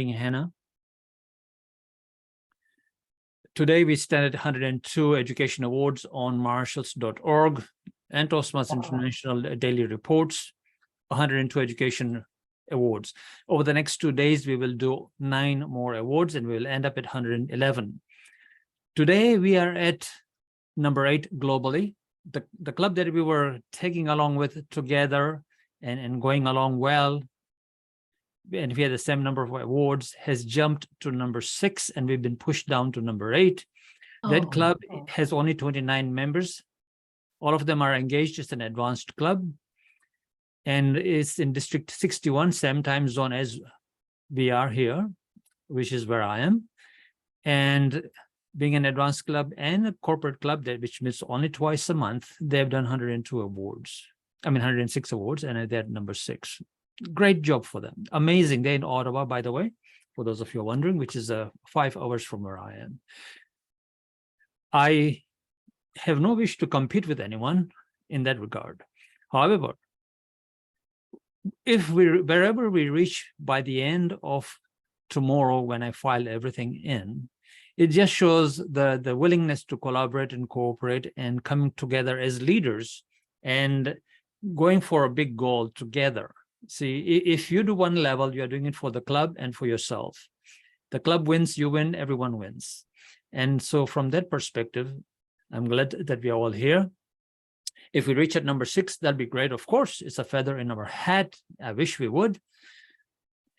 Hannah. Today we stand at 102 education awards on marshals.org and Toastmasters International daily reports, 102 education awards. Over the next 2 days, we will do 9 more awards and we will end up at 111. Today we are at number 8 globally. The club that we were taking along with together and going along well, and we had the same number of awards, has jumped to number 6, and we've been pushed down to number 8. That club has only 29 members. All of them are engaged as an advanced club, and it's in District 61, same time zone as we are here, which is where I am. And being an advanced club and a corporate club, which meets only twice a month, they've done 102 awards. I mean, 106 awards, and they're at number 6. Great job for them. Amazing. They're in Ottawa, by the way, for those of you wondering, which is 5 hours from where I am. I have no wish to compete with anyone in that regard. However, wherever we reach by the end of tomorrow, when I file everything in, it just shows the willingness to collaborate and cooperate and coming together as leaders and going for a big goal together. See, if you do one level, you're doing it for the club and for yourself. The club wins, you win, everyone wins. And so from that perspective, I'm glad that we are all here. If we reach at number 6, that'd be great. Of course, it's a feather in our hat. I wish we would.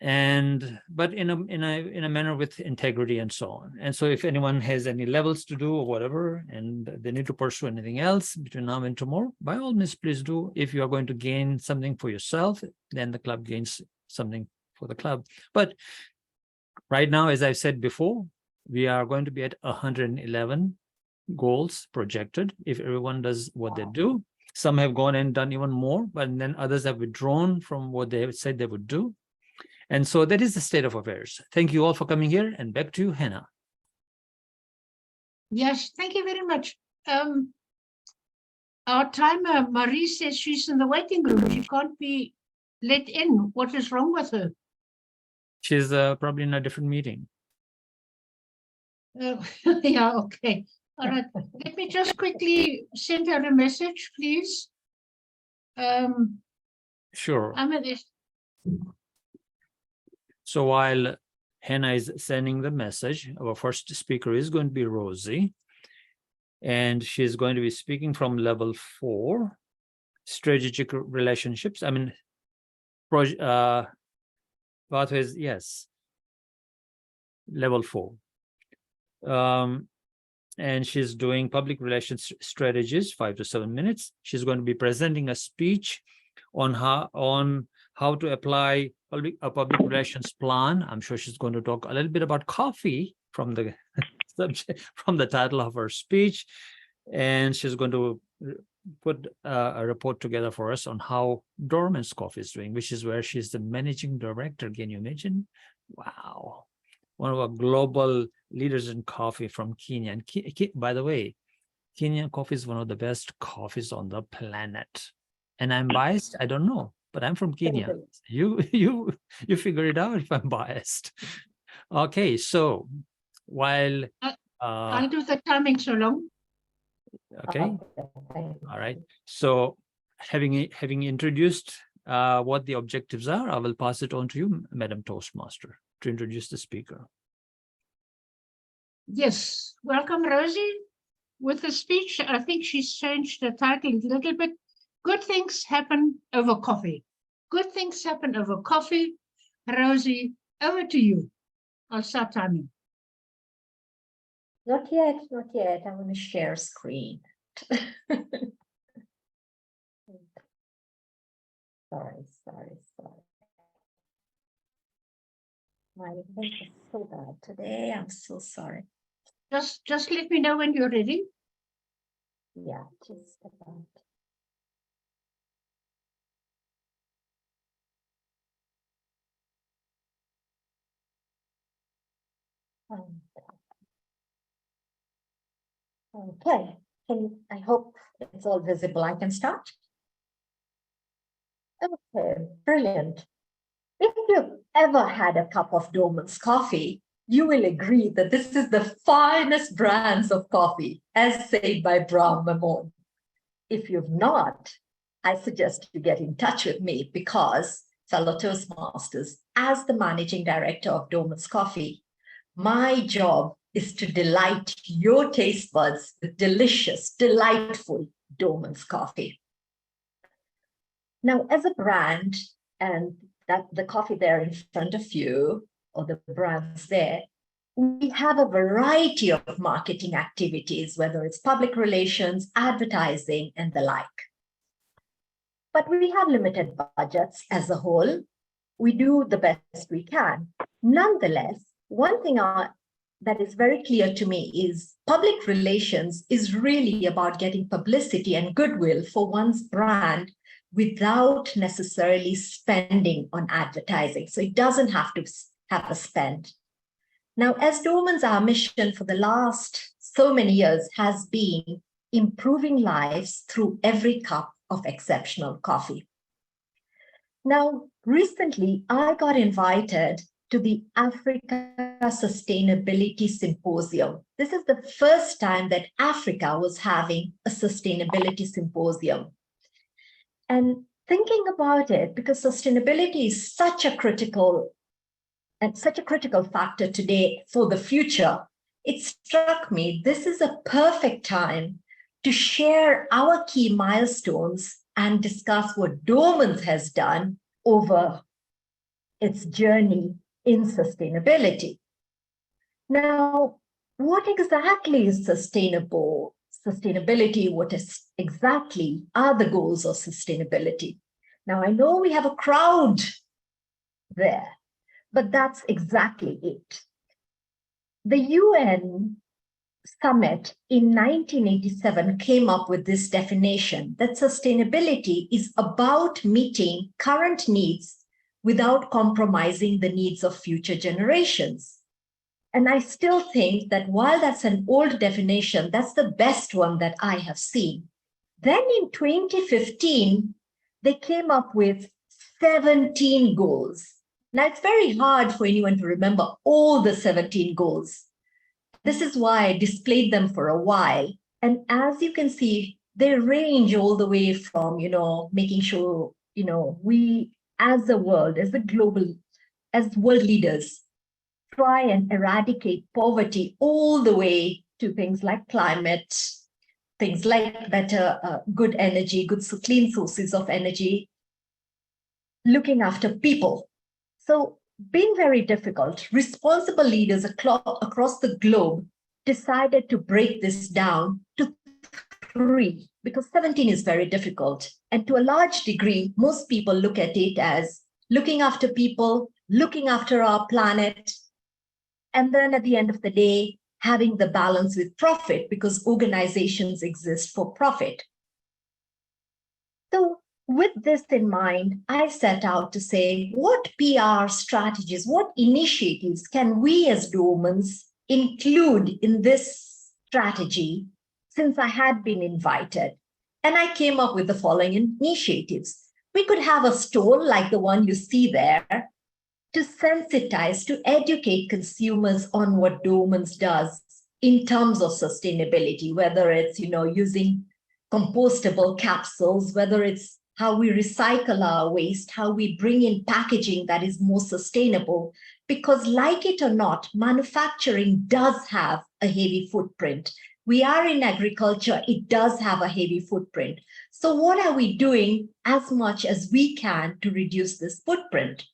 But in a manner with integrity and so on. And so if anyone has any levels to do or whatever, and they need to pursue anything else between now and tomorrow, by all means, please do. If you are going to gain something for yourself, then the club gains something for the club. But right now, as I've said before, we are going to be at 111 goals projected if everyone does what they do. Some have gone and done even more, but then others have withdrawn from what they said they would do. And so that is the state of affairs. Thank you all for coming here, and back to you, Hannah. Yes, thank you very much. Our timer, Marie, says she's in the waiting room. She can't be let in. What is wrong with her? She's probably in a different meeting. Yeah, okay. All right. Let me just quickly send her a message, please. Sure. I'm at this. So while Hannah is sending the message, our first speaker is going to be Rosie, and she's going to be speaking from level 4, strategic relationships. I mean, pathways, yes, level 4. And she's doing public relations strategies, 5 to 7 minutes. She's going to be presenting a speech on how to apply a public relations plan. I'm sure she's going to talk a little bit about coffee from the subject, from the title of her speech, and she's going to put a report together for us on how Dorman's Coffee is doing, which is where she's the managing director. Can you imagine? Wow. One of our global leaders in coffee from Kenya. And by the way, Kenyan coffee is one of the best coffees on the planet. And I'm biased? I don't know, but I'm from Kenya. You figure it out if I'm biased. Okay, so while I'll do the timing so long. Okay. All right. So having introduced what the objectives are, I will pass it on to you, Madam Toastmaster, to introduce the speaker. Yes, welcome, Rosie. With the speech, I think she's changed the title a little bit. Good things happen over coffee. Good things happen over coffee. Rosie, over to you. I'll start timing. Not yet, not yet. I want to share screen. Sorry. My link is so bad today. I'm so sorry. Just let me know when you're ready. Yeah, just about. Okay, I hope it's all visible. I can start. Okay, brilliant. If you've ever had a cup of Dorman's coffee, you will agree that this is the finest brands of coffee, as said by Brahm Memone. If you've not, I suggest you get in touch with me because, fellow Toastmasters, as the managing director of Dorman's Coffee, my job is to delight your taste buds with delicious, delightful Dorman's coffee. Now, as a brand, and that the coffee there in front of you, or the brands there, we have a variety of marketing activities, whether it's public relations, advertising, and the like. But we have limited budgets as a whole. We do the best we can. Nonetheless, one thing that is very clear to me is public relations is really about getting publicity and goodwill for one's brand without necessarily spending on advertising. So it doesn't have to have a spend. Now, as Dorman's, our mission for the last so many years has been improving lives through every cup of exceptional coffee. Now, recently, I got invited to the Africa Sustainability Symposium. This is the first time that Africa was having a sustainability symposium. And thinking about it, because sustainability is such a critical factor today for the future, it struck me this is a perfect time to share our key milestones and discuss what Dorman's has done over its journey in sustainability. Now, what exactly is sustainability? What is exactly are the goals of sustainability? Now, I know we have a crowd there, but that's exactly it. The UN summit in 1987 came up with this definition that sustainability is about meeting current needs without compromising the needs of future generations. And I still think that while that's an old definition, that's the best one that I have seen. Then in 2015, they came up with 17 goals. Now, it's very hard for anyone to remember all the 17 goals. This is why I displayed them for a while. And as you can see, they range all the way from, making sure, we as a world, as world leaders, try and eradicate poverty all the way to things like climate, things like better, good energy, clean sources of energy, looking after people. So being very difficult, responsible leaders across the globe decided to break this down to 3, because 17 is very difficult. And to a large degree, most people look at it as looking after people, looking after our planet, and then at the end of the day, having the balance with profit, because organizations exist for profit. So with this in mind, I set out to say, what PR strategies, what initiatives can we as Dorman's include in this strategy, since I had been invited? And I came up with the following initiatives. We could have a stall like the one you see there to sensitize, to educate consumers on what Dorman's does in terms of sustainability, whether it's, using compostable capsules, whether it's how we recycle our waste, how we bring in packaging that is more sustainable. Because like it or not, manufacturing does have a heavy footprint. We are in agriculture, it does have a heavy footprint. So what are we doing as much as we can to reduce this footprint?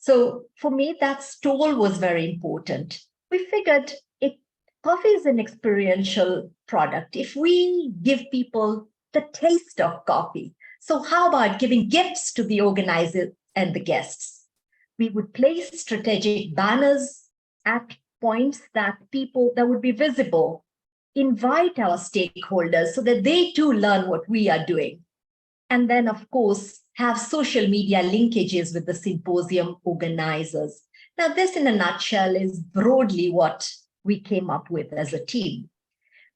So for me, that stall was very important. We figured coffee is an experiential product. If we give people the taste of coffee, so how about giving gifts to the organizer and the guests? We would place strategic banners at points that would be visible, invite our stakeholders so that they too learn what we are doing. And then, of course, have social media linkages with the symposium organizers. Now, this in a nutshell is broadly what we came up with as a team.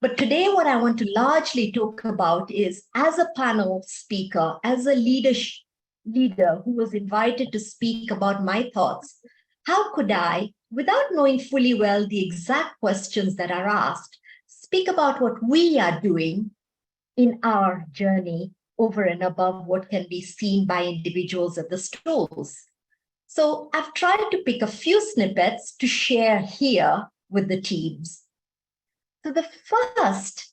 But today, what I want to largely talk about is, as a panel speaker, as a leader who was invited to speak about my thoughts, how could I, without knowing fully well the exact questions that are asked, speak about what we are doing in our journey over and above what can be seen by individuals at the stalls? So I've tried to pick a few snippets to share here with the teams. So the first,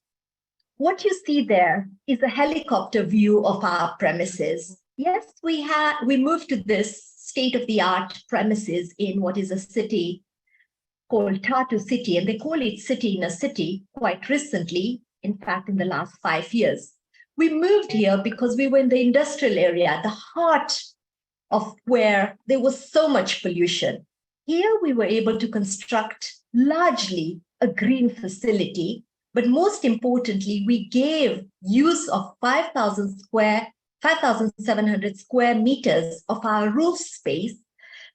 what you see there is a helicopter view of our premises. Yes, we moved to this state-of-the-art premises in what is a city called Tartu City, and they call it City in a City quite recently, in fact, in the last 5 years. We moved here because we were in the industrial area, the heart of where there was so much pollution. Here we were able to construct largely a green facility, but most importantly, we gave use of 5,700 square meters of our roof space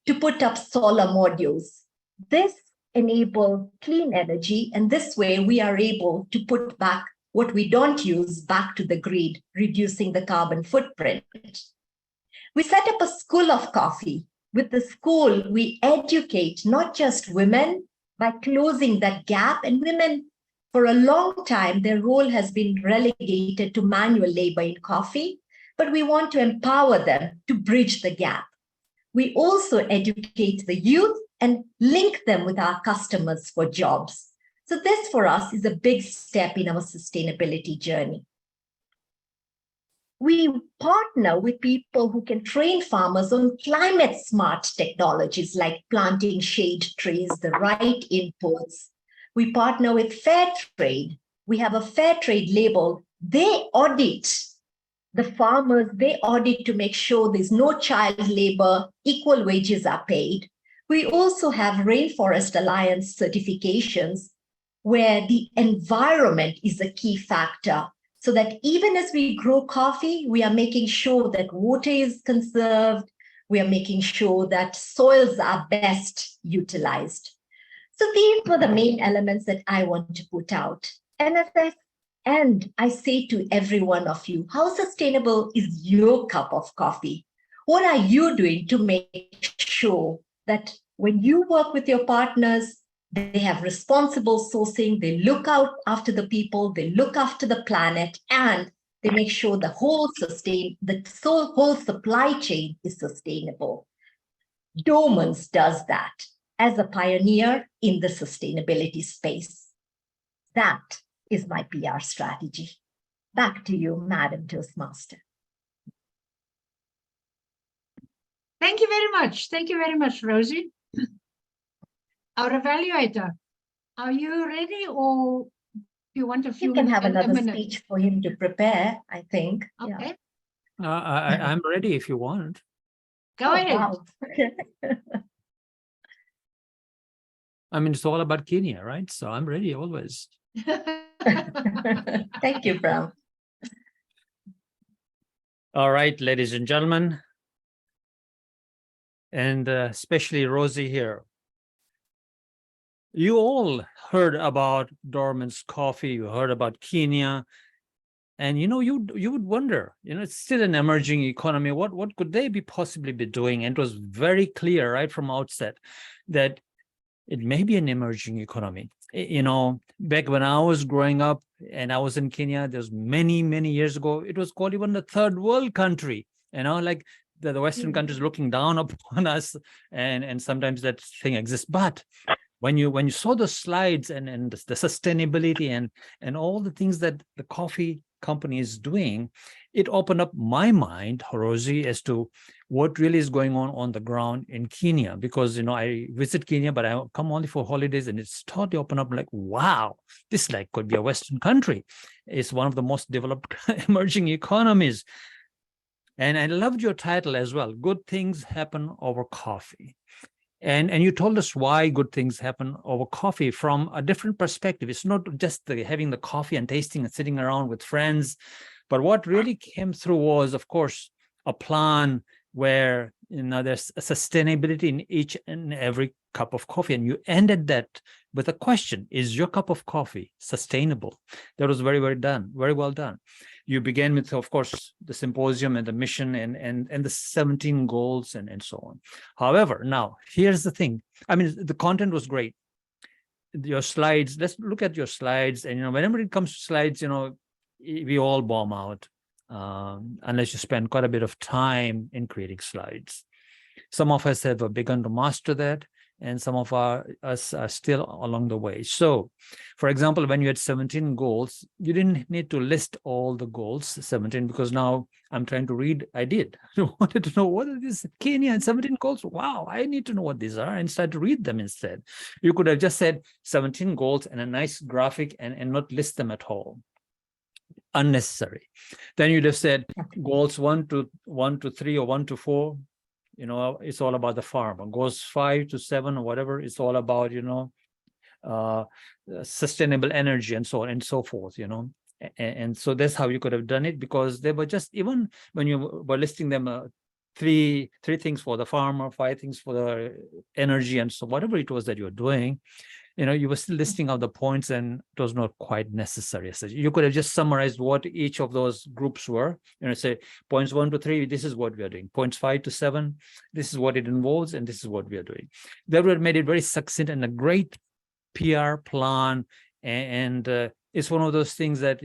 to put up solar modules. This enabled clean energy, and this way we are able to put back what we don't use back to the grid, reducing the carbon footprint. We set up a school of coffee. With the school, we educate not just women by closing that gap, and women for a long time, their role has been relegated to manual labor in coffee, but we want to empower them to bridge the gap. We also educate the youth and link them with our customers for jobs. So this for us is a big step in our sustainability journey. We partner with people who can train farmers on climate smart technologies like planting shade trees, the right inputs. We partner with fair trade. We have a fair trade label. They audit the farmers, they audit to make sure there's no child labor, equal wages are paid. We also have Rainforest Alliance certifications where the environment is a key factor, so that even as we grow coffee, we are making sure that water is conserved, we are making sure that soils are best utilized. So these were the main elements that I want to put out. And I say to every one of you, how sustainable is your cup of coffee? What are you doing to make sure that when you work with your partners, they have responsible sourcing, they look out after the people, they look after the planet, and they make sure the whole supply chain is sustainable. Dormans does that as a pioneer in the sustainability space. That is my PR strategy. Back to you, Madam Toastmaster. Thank you very much. Thank you very much, Rosie. Our evaluator, are you ready, or do you want a few You can minutes? have another speech for him to prepare, I think. Okay. Yeah. I'm ready if you want. Go ahead. Wow. I mean, it's all about Kenya, right? So I'm ready always. Thank you, Brahm. All right, ladies and gentlemen, and especially Rosie here. You all heard about Dorman's coffee, you heard about Kenya, and you would wonder, it's still an emerging economy. What could they possibly be doing? And it was very clear right from outset that it may be an emerging economy. Back when I was growing up and I was in Kenya, there's many, many years ago, it was called even the third world country, like the Western countries looking down upon us, and sometimes that thing exists. But when you saw the slides and the sustainability and all the things that the coffee company is doing, it opened up my mind, Rosie, as to what really is going on the ground in Kenya. Because I visit Kenya, but I come only for holidays, and it's totally opened up like, wow, this could be a Western country. It's one of the most developed emerging economies. And I loved your title as well. Good things happen over coffee. And you told us why good things happen over coffee from a different perspective. It's not just having the coffee and tasting and sitting around with friends, but what really came through was, of course, a plan where there's a sustainability in each and every cup of coffee. And you ended that with a question: is your cup of coffee sustainable? That was very, very well done. You began with, of course, the symposium and the mission and the 17 goals and so on. However, now here's the thing. I mean, the content was great. Your slides, let's look at your slides. And, whenever it comes to slides, we all bomb out unless you spend quite a bit of time in creating slides. Some of us have begun to master that, and some of us are still along the way. So, for example, when you had 17 goals, you didn't need to list all the goals, 17, because now I'm trying to read. I did. I wanted to know what are these Kenya and 17 goals. Wow, I need to know what these are and start to read them instead. You could have just said 17 goals and a nice graphic and not list them at all. Unnecessary. Then you'd have said goals 1 to 3 or 1 to 4. It's all about the farmer. Goals 5 to 7 or whatever, it's all about, sustainable energy and so on and so forth, And so that's how you could have done it, because they were just, even when you were listing them, three things for the farmer, 5 things for the energy, and so whatever it was that you're doing, you were still listing out the points, and it was not quite necessary. So you could have just summarized what each of those groups were, say points 1 to 3, this is what we are doing. Points 5 to 7, this is what it involves, and this is what we are doing. That would have made it very succinct and a great PR plan. And it's one of those things that,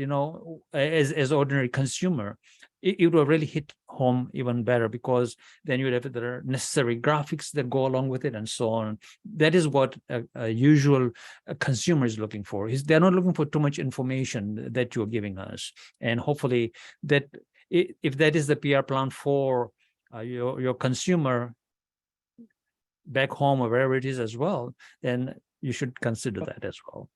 as ordinary consumer, it would really hit home even better, because then you would have the necessary graphics that go along with it and so on. That is what a usual consumer is looking for. They're not looking for too much information that you're giving us. And hopefully that if that is the PR plan for your consumer back home or wherever it is as well, then you should consider that as well.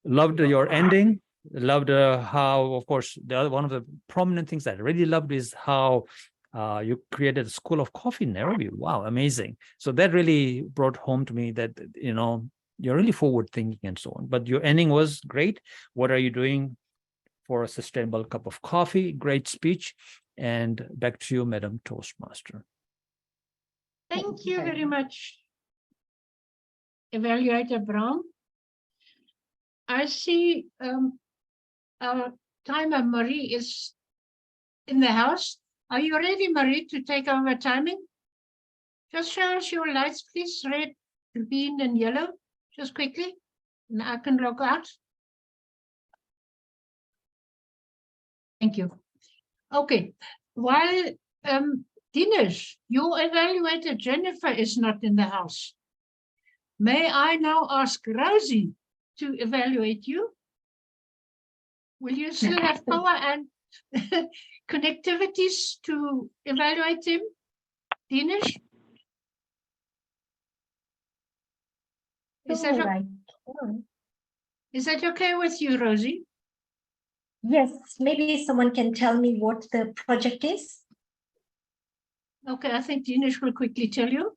Loved your ending. Loved how, of course, one of the prominent things that I really loved is how you created a school of coffee in Nairobi. Wow, amazing. So that really brought home to me that, you're really forward thinking and so on. But your ending was great. What are you doing for a sustainable cup of coffee? Great speech. And back to you, Madam Toastmaster. Thank you very much, Evaluator Brahm. I see our timer, Marie, is in the house. Are you ready, Marie, to take over timing? Just show us your lights, please. Red, green, and yellow. Just quickly. And I can log out. Thank you. Okay. While Dinesh, your evaluator, Jennifer, is not in the house, may I now ask Rosie to evaluate you? Will you still have power and connectivities to evaluate him, Dinesh? Is that okay with you, Rosie? Yes, maybe someone can tell me what the project is. Okay, I think Dinesh will quickly tell you.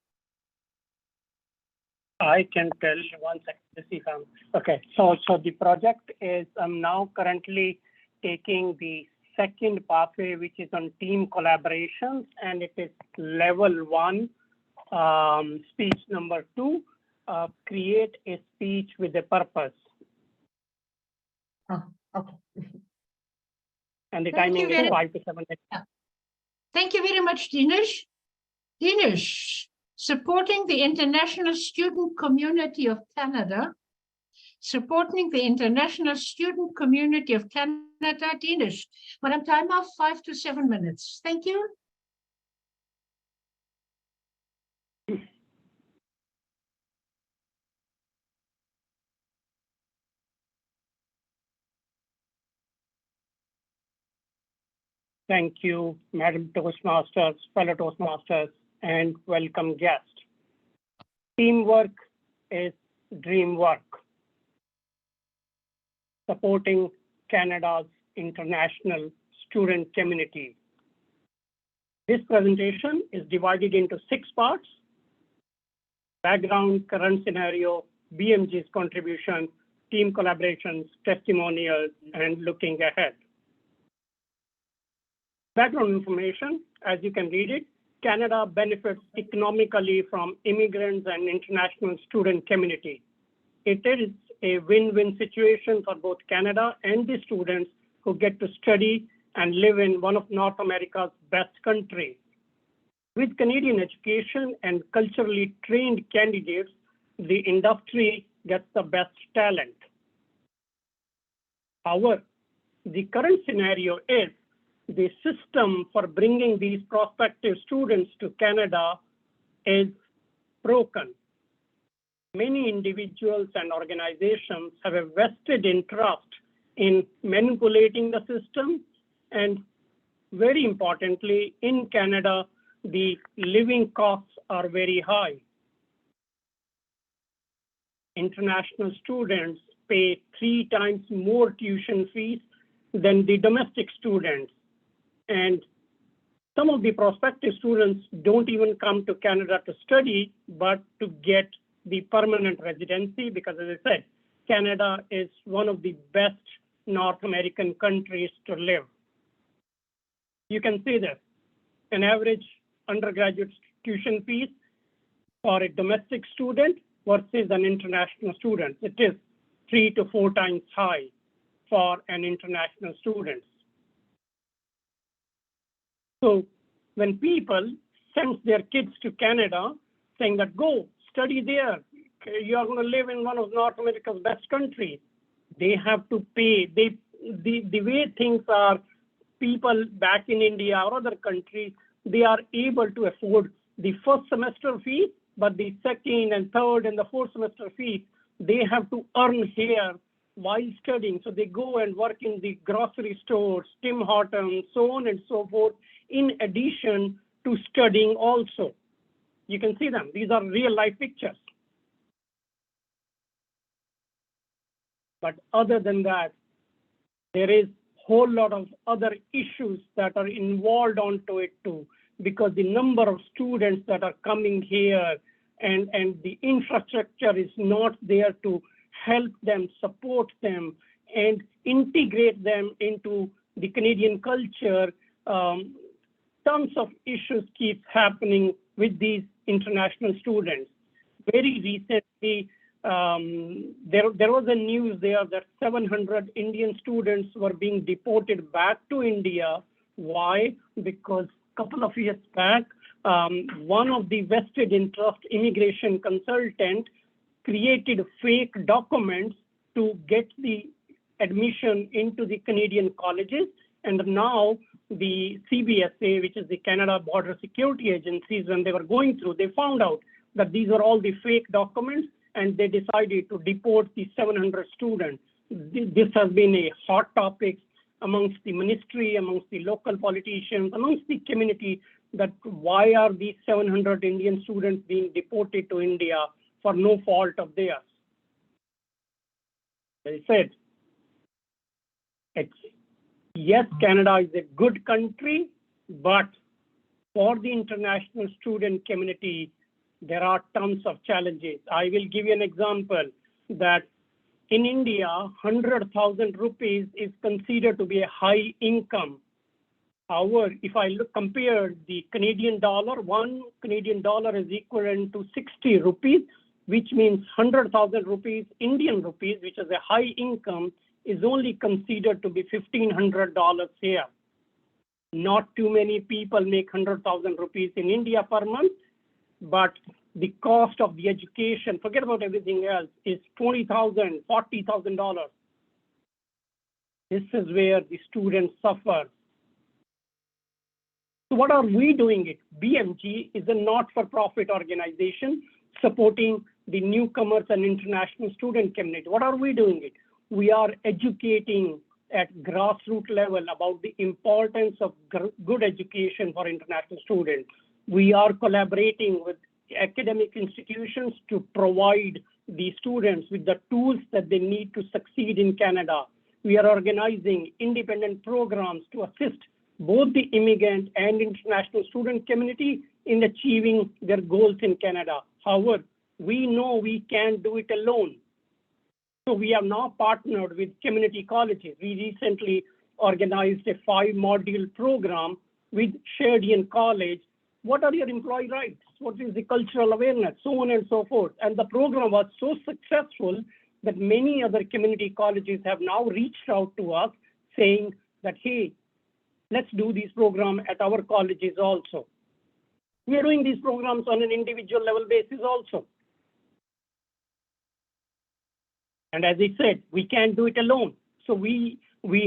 I can tell you one second to see if I'm okay. So the project is I'm now currently taking the second pathway, which is on team collaborations, and it is level 1, speech number 2, create a speech with a purpose. Oh, okay. And the timing is 5 to 7 minutes. Thank you very much, Dinesh. Dinesh, supporting the international student community of Canada. Supporting the international student community of Canada, Dinesh. Madam Timer, 5 to 7 minutes. Thank you. Thank you, Madam Toastmasters, fellow Toastmasters, and welcome guests. Teamwork is dream work. Supporting Canada's international student community. This presentation is divided into 6 parts: background, current scenario, BMG's contribution, team collaborations, testimonials, and looking ahead. Background information, as you can read it, Canada benefits economically from immigrants and international student community. It is a win-win situation for both Canada and the students who get to study and live in one of North America's best countries. With Canadian education and culturally trained candidates, the industry gets the best talent. However, the current scenario is the system for bringing these prospective students to Canada is broken. Many individuals and organizations have a vested interest in manipulating the system, and very importantly, in Canada, the living costs are very high. International students pay 3 times more tuition fees than the domestic students. And some of the prospective students don't even come to Canada to study, but to get the permanent residency, because as I said, Canada is one of the best North American countries to live. You can see this. An average undergraduate tuition fees for a domestic student versus an international student. It is 3 to 4 times high for an international student. So when people send their kids to Canada saying that go study there, you are going to live in one of North America's best countries, they have to pay. The way things are, people back in India or other countries, they are able to afford the first semester fee, but the second and third and the fourth semester fee, they have to earn here while studying. So they go and work in the grocery stores, Tim Hortons, so on and so forth, in addition to studying also. You can see them. These are real life pictures. But other than that, there is a whole lot of other issues that are involved onto it too, because the number of students that are coming here and the infrastructure is not there to help them, support them, and integrate them into the Canadian culture. Tons of issues keep happening with these international students. Very recently, there was a news there that 700 Indian students were being deported back to India. Why? Because a couple of years back, one of the vested interest immigration consultant created fake documents to get the admission into the Canadian colleges. And now the CBSA, which is the Canada Border Security Agencies, when they were going through, they found out that these are all the fake documents, and they decided to deport the 700 students. This has been a hot topic amongst the ministry, amongst the local politicians, amongst the community, that why are these 700 Indian students being deported to India for no fault of theirs? They said, yes, Canada is a good country, but for the international student community, there are tons of challenges. I will give you an example that in India, 100,000 rupees is considered to be a high income. However, if I compare the Canadian dollar, 1 Canadian dollar is equivalent to 60 rupees, which means 100,000 rupees, Indian rupees, which is a high income, is only considered to be $1,500 here. Not too many people make 100,000 rupees in India per month, but the cost of the education, forget about everything else, is $20,000, $40,000. This is where the students suffer. So what are we doing it? BMG is a not-for-profit organization supporting the newcomers and international student community. What are we doing it? We are educating at grassroots level about the importance of good education for international students. We are collaborating with academic institutions to provide the students with the tools that they need to succeed in Canada. We are organizing independent programs to assist both the immigrant and international student community in achieving their goals in Canada. However, we know we can't do it alone. So we have now partnered with community colleges. We recently organized a 5-module program with Sheridan College. What are your employee rights? What is the cultural awareness? So on and so forth. And the program was so successful that many other community colleges have now reached out to us saying that, hey, let's do these programs at our colleges also. We are doing these programs on an individual level basis also. And as I said, we can't do it alone. So we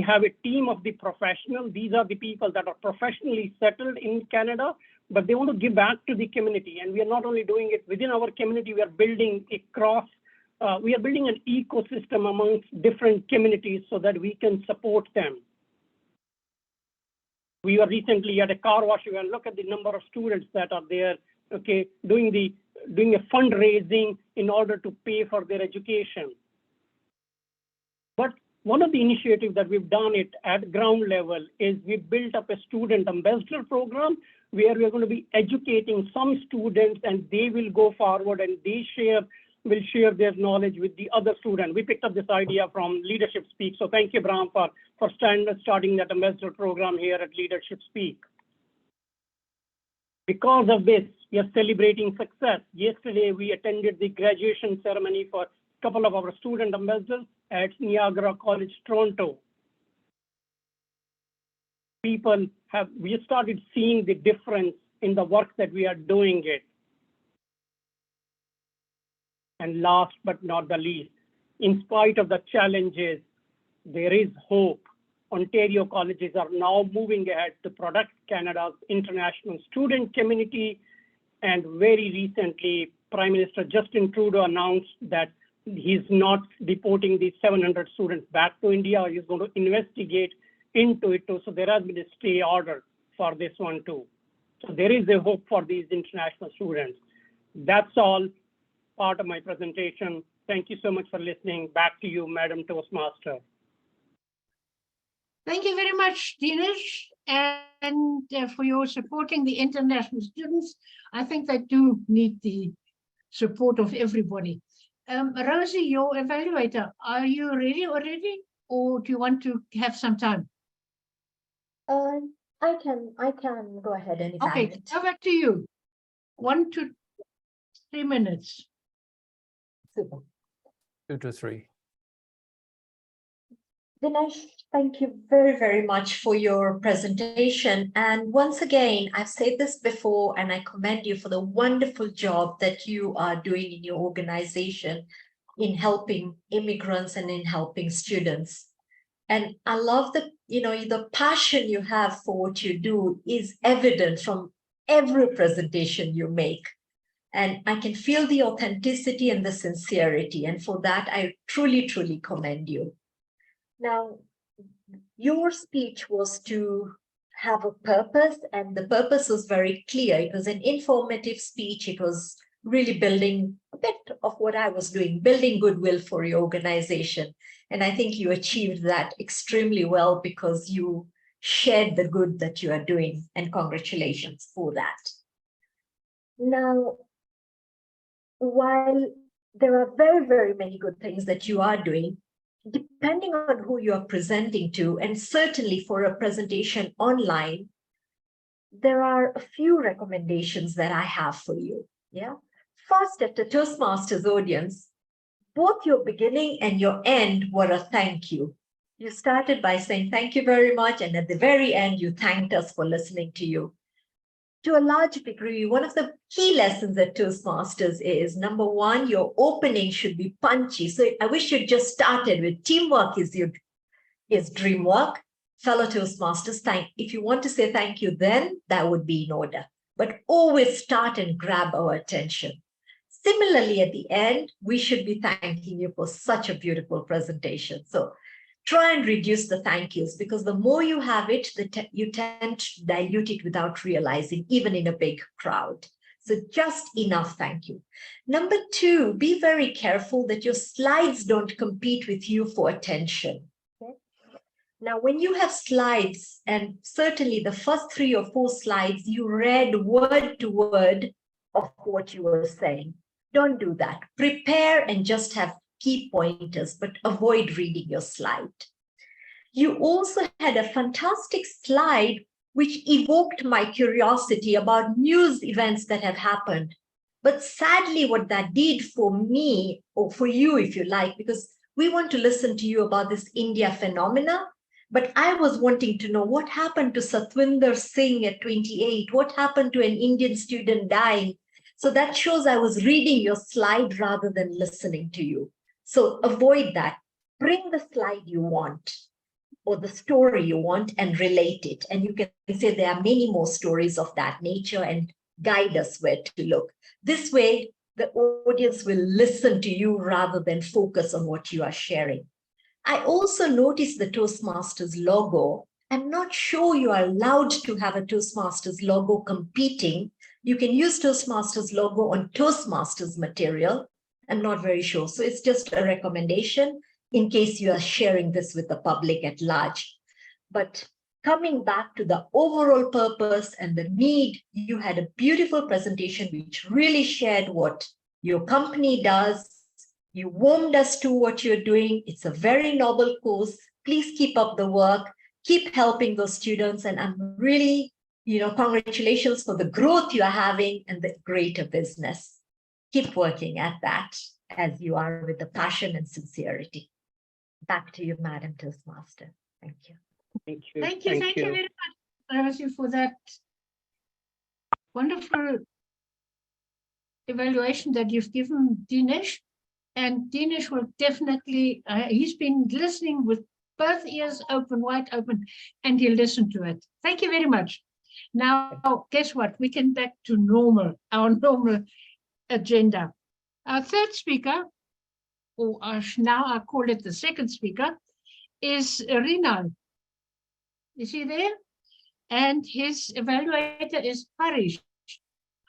have a team of the professionals. These are the people that are professionally settled in Canada, but they want to give back to the community. And we are not only doing it within our community, we are building we are building an ecosystem amongst different communities so that we can support them. We were recently at a car wash. You can look at the number of students that are there, okay, doing a fundraising in order to pay for their education. But one of the initiatives that we've done it at ground level is we built up a student ambassador program where we are going to be educating some students, and they will go forward and will share their knowledge with the other students. We picked up this idea from Leadership Speak. So thank you, Brahm, for starting that ambassador program here at Leadership Speak. Because of this, we are celebrating success. Yesterday, we attended the graduation ceremony for a couple of our student ambassadors at Niagara College, Toronto. We started seeing the difference in the work that we are doing it. And last but not the least, in spite of the challenges, there is hope. Ontario colleges are now moving ahead to protect Canada's international student community. And very recently, Prime Minister Justin Trudeau announced that he's not deporting these 700 students back to India. He's going to investigate into it too. So there has been a stay order for this one too. So there is a hope for these international students. That's all part of my presentation. Thank you so much for listening. Back to you, Madam Toastmaster. Thank you very much, Dinesh, and for your supporting the international students. I think they do need the support of everybody. Rosie, your evaluator, are you ready already, or do you want to have some time? I can go ahead and evaluate. Okay, over to you. 1 to 3 minutes. Super. 2 to 3. Dinesh, thank you very, very much for your presentation. And once again, I've said this before, and I commend you for the wonderful job that you are doing in your organization in helping immigrants and in helping students. And I love that, the passion you have for what you do is evident from every presentation you make. And I can feel the authenticity and the sincerity. And for that, I truly, truly commend you. Now, your speech was to have a purpose, and the purpose was very clear. It was an informative speech. It was really building a bit of what I was doing, building goodwill for your organization. And I think you achieved that extremely well because you shared the good that you are doing, and congratulations for that. Now, while there are very, very many good things that you are doing, depending on who you are presenting to, and certainly for a presentation online, there are a few recommendations that I have for you. Yeah. First, at the Toastmasters audience, both your beginning and your end were a thank you. You started by saying thank you very much, and at the very end, you thanked us for listening to you. To a large degree, one of the key lessons at Toastmasters is, number one, your opening should be punchy. So I wish you just started with teamwork is dream work. Fellow Toastmasters, if you want to say thank you, then that would be in order. But always start and grab our attention. Similarly, at the end, we should be thanking you for such a beautiful presentation. So try and reduce the thank yous, because the more you have it, you tend to dilute it without realizing, even in a big crowd. So just enough thank you. Number two, be very careful that your slides don't compete with you for attention. Okay? Now, when you have slides, and certainly the first 3 or 4 slides, you read word to word of what you were saying. Don't do that. Prepare and just have key pointers, but avoid reading your slide. You also had a fantastic slide which evoked my curiosity about news events that have happened. But sadly, what that did for me, or for you, if you like, because we want to listen to you about this India phenomena, But I was wanting to know what happened to Satwinder Singh at 28? What happened to an Indian student dying? So that shows I was reading your slide rather than listening to you. So avoid that. Bring the slide you want or the story you want and relate it. And you can say there are many more stories of that nature and guide us where to look. This way, the audience will listen to you rather than focus on what you are sharing. I also noticed the Toastmasters logo. I'm not sure you are allowed to have a Toastmasters logo competing. You can use Toastmasters logo on Toastmasters material. I'm not very sure. So it's just a recommendation in case you are sharing this with the public at large. But coming back to the overall purpose and the need, you had a beautiful presentation which really shared what your company does. You warmed us to what you're doing. It's a very noble course. Please keep up the work. Keep helping those students. And I'm really, congratulations for the growth you're having and the greater business. Keep working at that as you are with the passion and sincerity. Back to you, Madam Toastmaster. Thank you. Thank you. Thank you very much, Rosie, for that wonderful evaluation that you've given Dinesh. And Dinesh will definitely, he's been listening with both ears open, wide open, and he'll listen to it. Thank you very much. Now, guess what? We can back to our normal agenda. Our third speaker, or now I call it the second speaker, is Mrinal. Is he there? And his evaluator is Harish.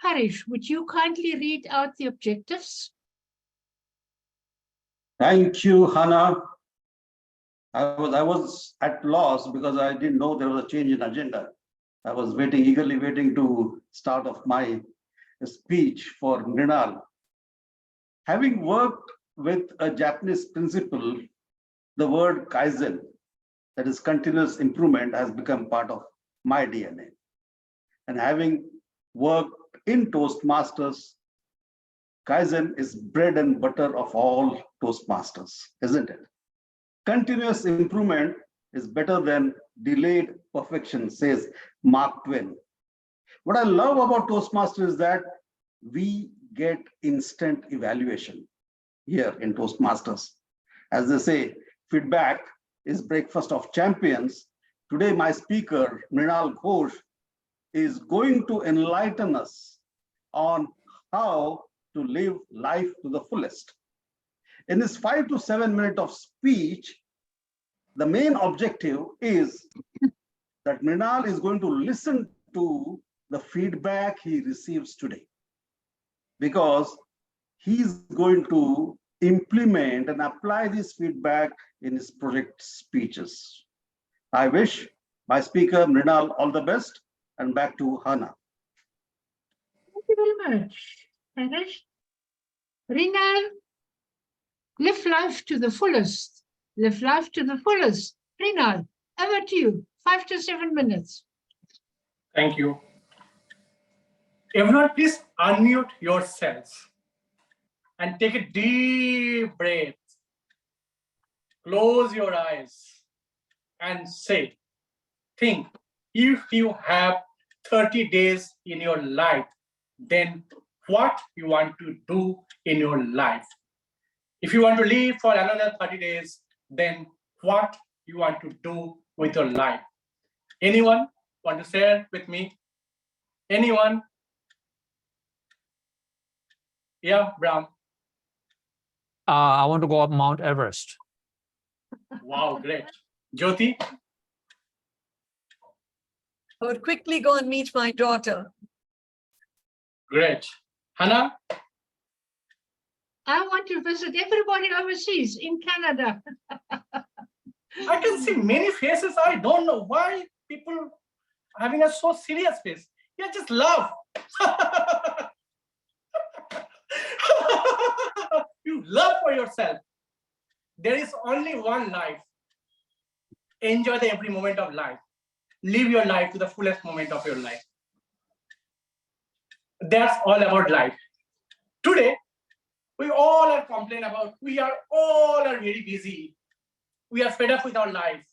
Harish, would you kindly read out the objectives? Thank you, Hannah. I was at loss because I didn't know there was a change in agenda. I was eagerly waiting to start off my speech for Mrinal. Having worked with a Japanese principle, the word Kaizen, that is continuous improvement, has become part of my DNA. And having worked in Toastmasters, Kaizen is bread and butter of all Toastmasters, isn't it? Continuous improvement is better than delayed perfection, says Mark Twain. What I love about Toastmasters is that we get instant evaluation here in Toastmasters. As they say, feedback is breakfast of champions. Today, my speaker, Mrinal Ghosh, is going to enlighten us on how to live life to the fullest. In this 5 to 7 minutes of speech, the main objective is that Mrinal is going to listen to the feedback he receives today, because he's going to implement and apply this feedback in his project speeches. I wish my speaker, Mrinal, all the best, and back to Hannah. Thank you very much, Harish. Mrinal, live life to the fullest. Live life to the fullest. Mrinal, over to you. 5 to 7 minutes. Thank you. Everyone, please unmute yourselves and take a deep breath. Close your eyes and say, think, if you have 30 days in your life, then what you want to do in your life? If you want to live for another 30 days, then what you want to do with your life? Anyone want to share with me? Anyone? Yeah, Brahm. I want to go up Mount Everest. Wow, great. Jyoti? I would quickly go and meet my daughter. Great. Hannah? I want to visit everybody overseas in Canada. I can see many faces. I don't know why people are having a so serious face. Yeah, just laugh. You love for yourself. There is only one life. Enjoy the every moment of life. Live your life to the fullest moment of your life. That's all about life. Today, we all are complaining about, we are all very busy. We are fed up with our life.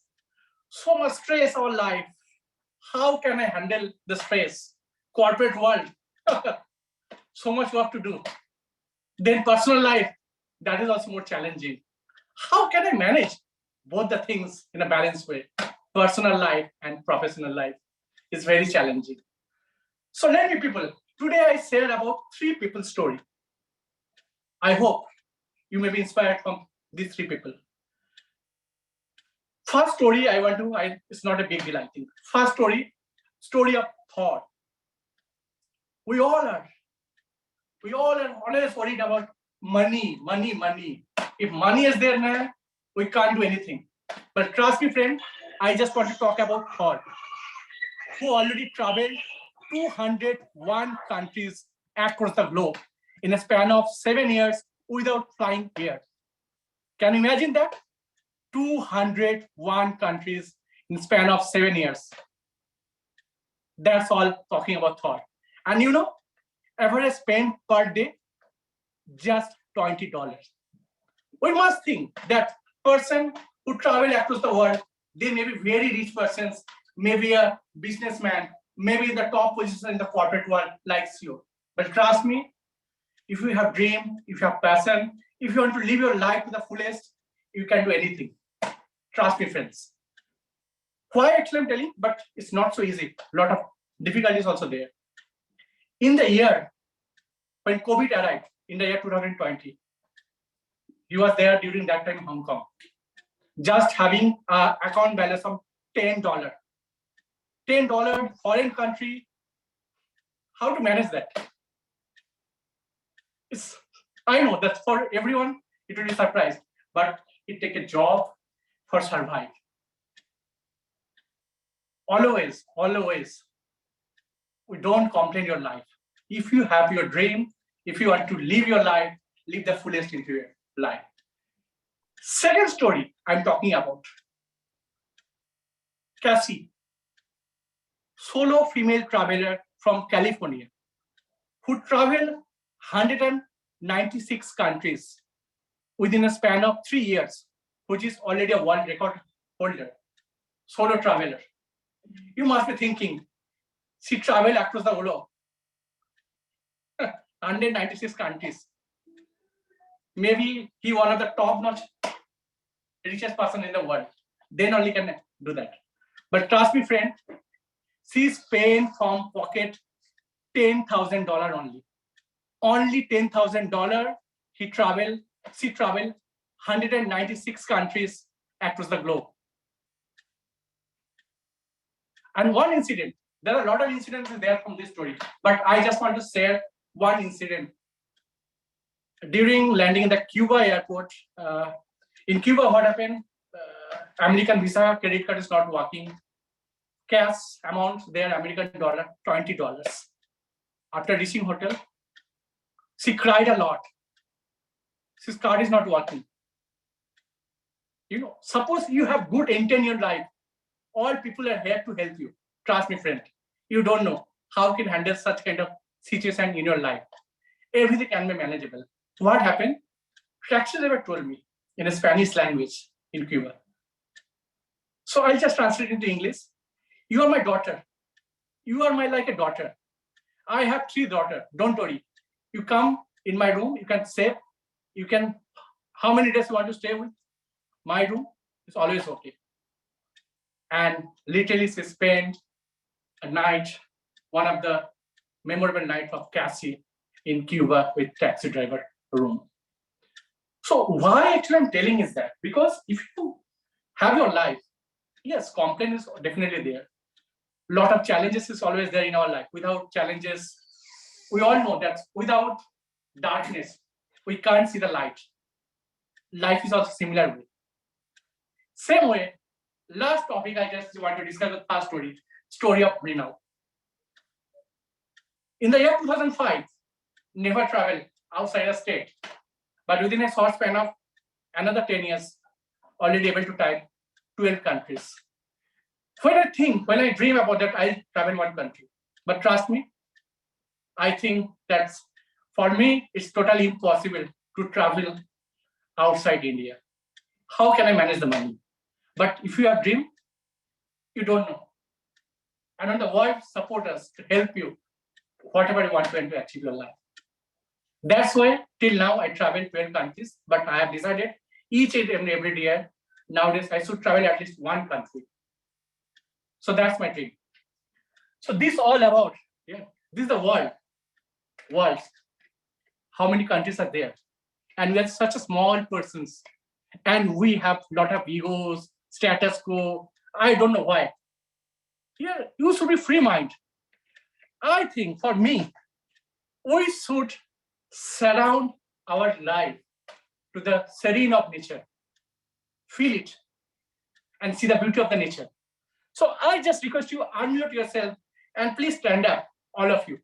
So much stress our life. How can I handle the stress? Corporate world, so much work to do. Then personal life, that is also more challenging. How can I manage both the things in a balanced way? Personal life and professional life is very challenging. So let me people, today I shared about 3 people's story. I hope you may be inspired from these 3 people. First story it's not a big deal, I think. First story of thought. We all are always worried about money. If money is there, man, we can't do anything. But trust me, friend, I just want to talk about thought. Who already traveled 201 countries across the globe in a span of 7 years without flying here. Can you imagine that? 201 countries in span of 7 years. That's all talking about thought. And you know, average spend per day, just $20. We must think that person who travel across the world, they may be very rich persons, maybe a businessman, maybe the top position in the corporate world like you. But trust me, if you have dream, if you have passion, if you want to live your life to the fullest, you can do anything. Trust me, friends. Why actually I'm telling? But it's not so easy. A lot of difficulties also there. In the year when COVID arrived, in the year 2020, he was there during that time in Hong Kong, just having an account balance of $10. $10, foreign country. How to manage that? I know that for everyone, it will be surprised, but it take a job for survive. Always, we don't complain your life. If you have your dream, if you want to live your life, live the fullest into your life. Second story I'm talking about. Cassie, solo female traveler from California, who traveled 196 countries within a span of 3 years, which is already a world record holder. Solo traveler. You must be thinking, she traveled across the globe, 196 countries. Maybe he one of the top-notch richest person in the world. Then only can do that. But trust me, friend, she's paying from pocket $10,000 only. Only $10,000. She traveled 196 countries across the globe. And one incident, there are a lot of incidents there from this story, but I just want to share one incident. During landing in the Cuba airport, in Cuba, what happened? American visa, credit card is not working. Cash amount there, American dollar, $20. After reaching hotel, she cried a lot. His card is not working. You know, suppose you have good intent in your life, all people are here to help you. Trust me, friend. You don't know how you can handle such kind of situation in your life. Everything can be manageable. What happened? Taxi driver told me in a Spanish language in Cuba. So I'll just translate into English. You are my daughter. You are my like a daughter. I have 3 daughters. Don't worry. You come in my room. You can save. You can. How many days you want to stay with? My room is always okay. And literally, she spent a night, one of the memorable night of Cassie in Cuba with taxi driver room. So why actually I'm telling is that because if you have your life, yes, complaint is definitely there. A lot of challenges is always there in our life. Without challenges, we all know that without darkness, we can't see the light. Life is also similar way. Same way, last topic I just want to discuss the first story of Mrinal. In the year 2005, never traveled outside the state, but within a short span of another 10 years, already able to type 12 countries. When I dream about that, I'll travel one country. But trust me, I think that's, for me, it's totally impossible to travel outside India. How can I manage the money? But if you have dream, you don't know. And on the world support us to help you, whatever you want to achieve your life. That's why till now I traveled 12 countries, but I have decided each and every year, nowadays I should travel at least one country. So that's my dream. So this all about, yeah, this is the world. How many countries are there? And we are such a small persons. And we have a lot of egos, status quo. I don't know why. Here, you should be free mind. I think for me, we should surround our life to the serene of nature. Feel it and see the beauty of the nature. So I just request you unmute yourself and please stand up, all of you.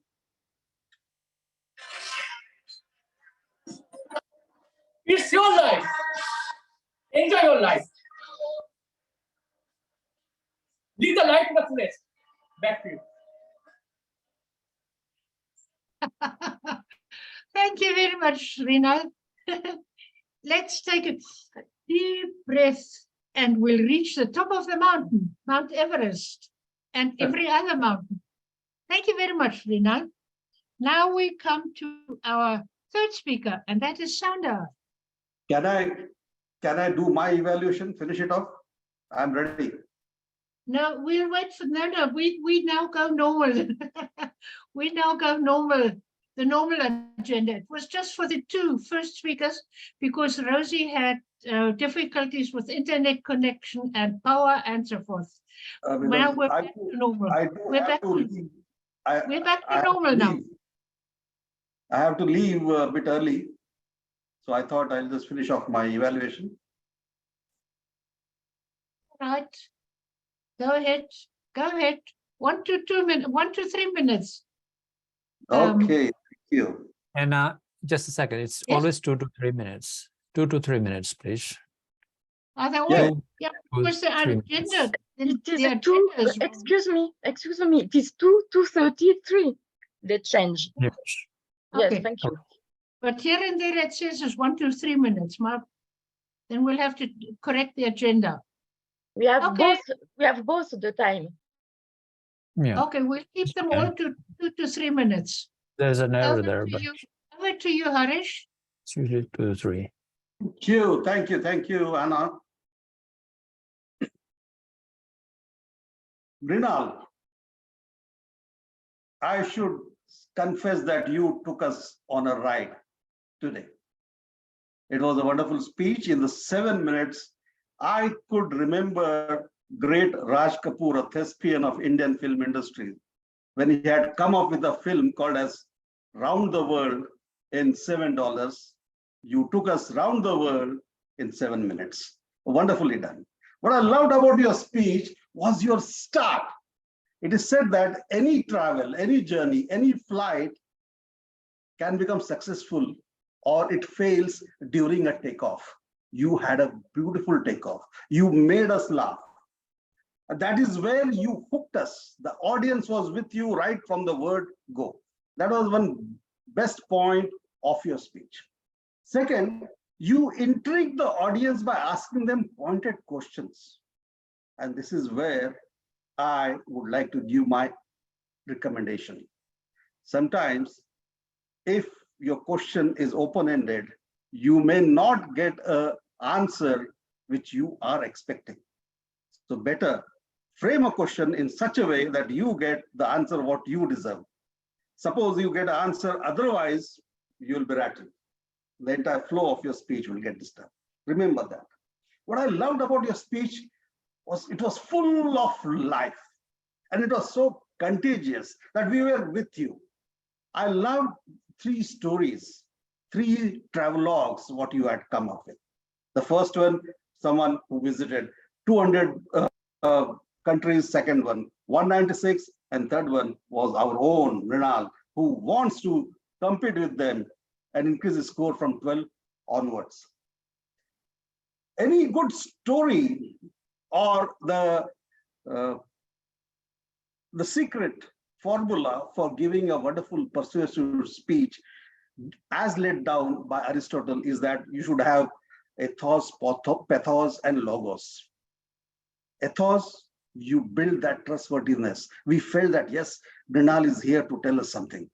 It's your life. Enjoy your life. Leave the life to the fullest. Back to you. Thank you very much, Mrinal. Let's take a deep breath and we'll reach the top of the mountain, Mount Everest, and every other mountain. Thank you very much, Mrinal. Now we come to our third speaker, and that is Soundar. Can I do my evaluation, finish it off? I'm ready. No, we'll wait for we now go normal. We now go normal, the normal agenda. It was just for the two first speakers because Rosie had difficulties with internet connection and power and so forth. Now we're back to normal. We're back to normal now. I have to leave a bit early. So I thought I'll just finish off my evaluation. Right. Go ahead. Go ahead. 1 to 2 minutes, 1 to 3 minutes. Okay, thank you. And just a second, it's Yes? always 2 to 3 minutes. 2 to 3 minutes, please. Are they all? Yeah. Yeah, Two, because the 3 agenda. minutes. It is the two, agenda is wrong. excuse me, it is 2:33. They change. Yes. Yes, Okay. thank you. But here and there it says it's 1 to 3 minutes. Then we'll have to correct the agenda. We have Okay. both the time. Yeah, Okay, we'll keep them all to 2 to 3 minutes. there's an error Over there, to but you. Over to you, Harish. it's usually 2 to 3. Thank you, Anna. Mrinal, I should confess that you took us on a ride today. It was a wonderful speech. In the 7 minutes, I could remember great Raj Kapoor, a thespian of Indian film industry, when he had come up with a film called as Round the World in $7. You took us round the world in 7 minutes. Wonderfully done. What I loved about your speech was your start. It is said that any travel, any journey, any flight can become successful or it fails during a takeoff. You had a beautiful takeoff. You made us laugh. That is where you hooked us. The audience was with you right from the word go. That was one best point of your speech. Second, you intrigued the audience by asking them pointed questions. And this is where I would like to give my recommendation. Sometimes, if your question is open-ended, you may not get an answer which you are expecting. So better frame a question in such a way that you get the answer what you deserve. Suppose you get an answer otherwise, you will be rattled. The entire flow of your speech will get disturbed. Remember that. What I loved about your speech was it was full of life and it was so contagious that we were with you. I loved 3 stories, 3 travelogues, what you had come up with. The first one, someone who visited 200 countries, second one, 196, and third one was our own Mrinal, who wants to compete with them and increase his score from 12 onwards. Any good story or the secret formula for giving a wonderful persuasive speech as laid down by Aristotle is that you should have ethos, pathos, and logos. Ethos you build that trustworthiness. We felt that, yes, Mrinal is here to tell us something.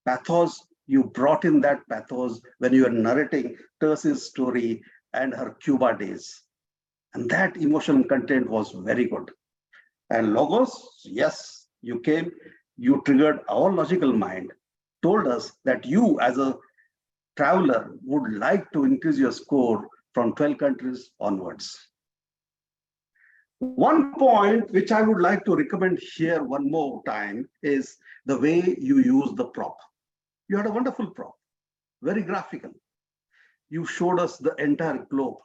Pathos, you brought in that pathos when you were narrating Ters's story and her Cuba days. And that emotional content was very good. And Logos, yes, you came, you triggered our logical mind, told us that you as a traveler would like to increase your score from 12 countries onwards. One point which I would like to recommend here one more time is the way you use the prop. You had a wonderful prop, very graphical. You showed us the entire globe,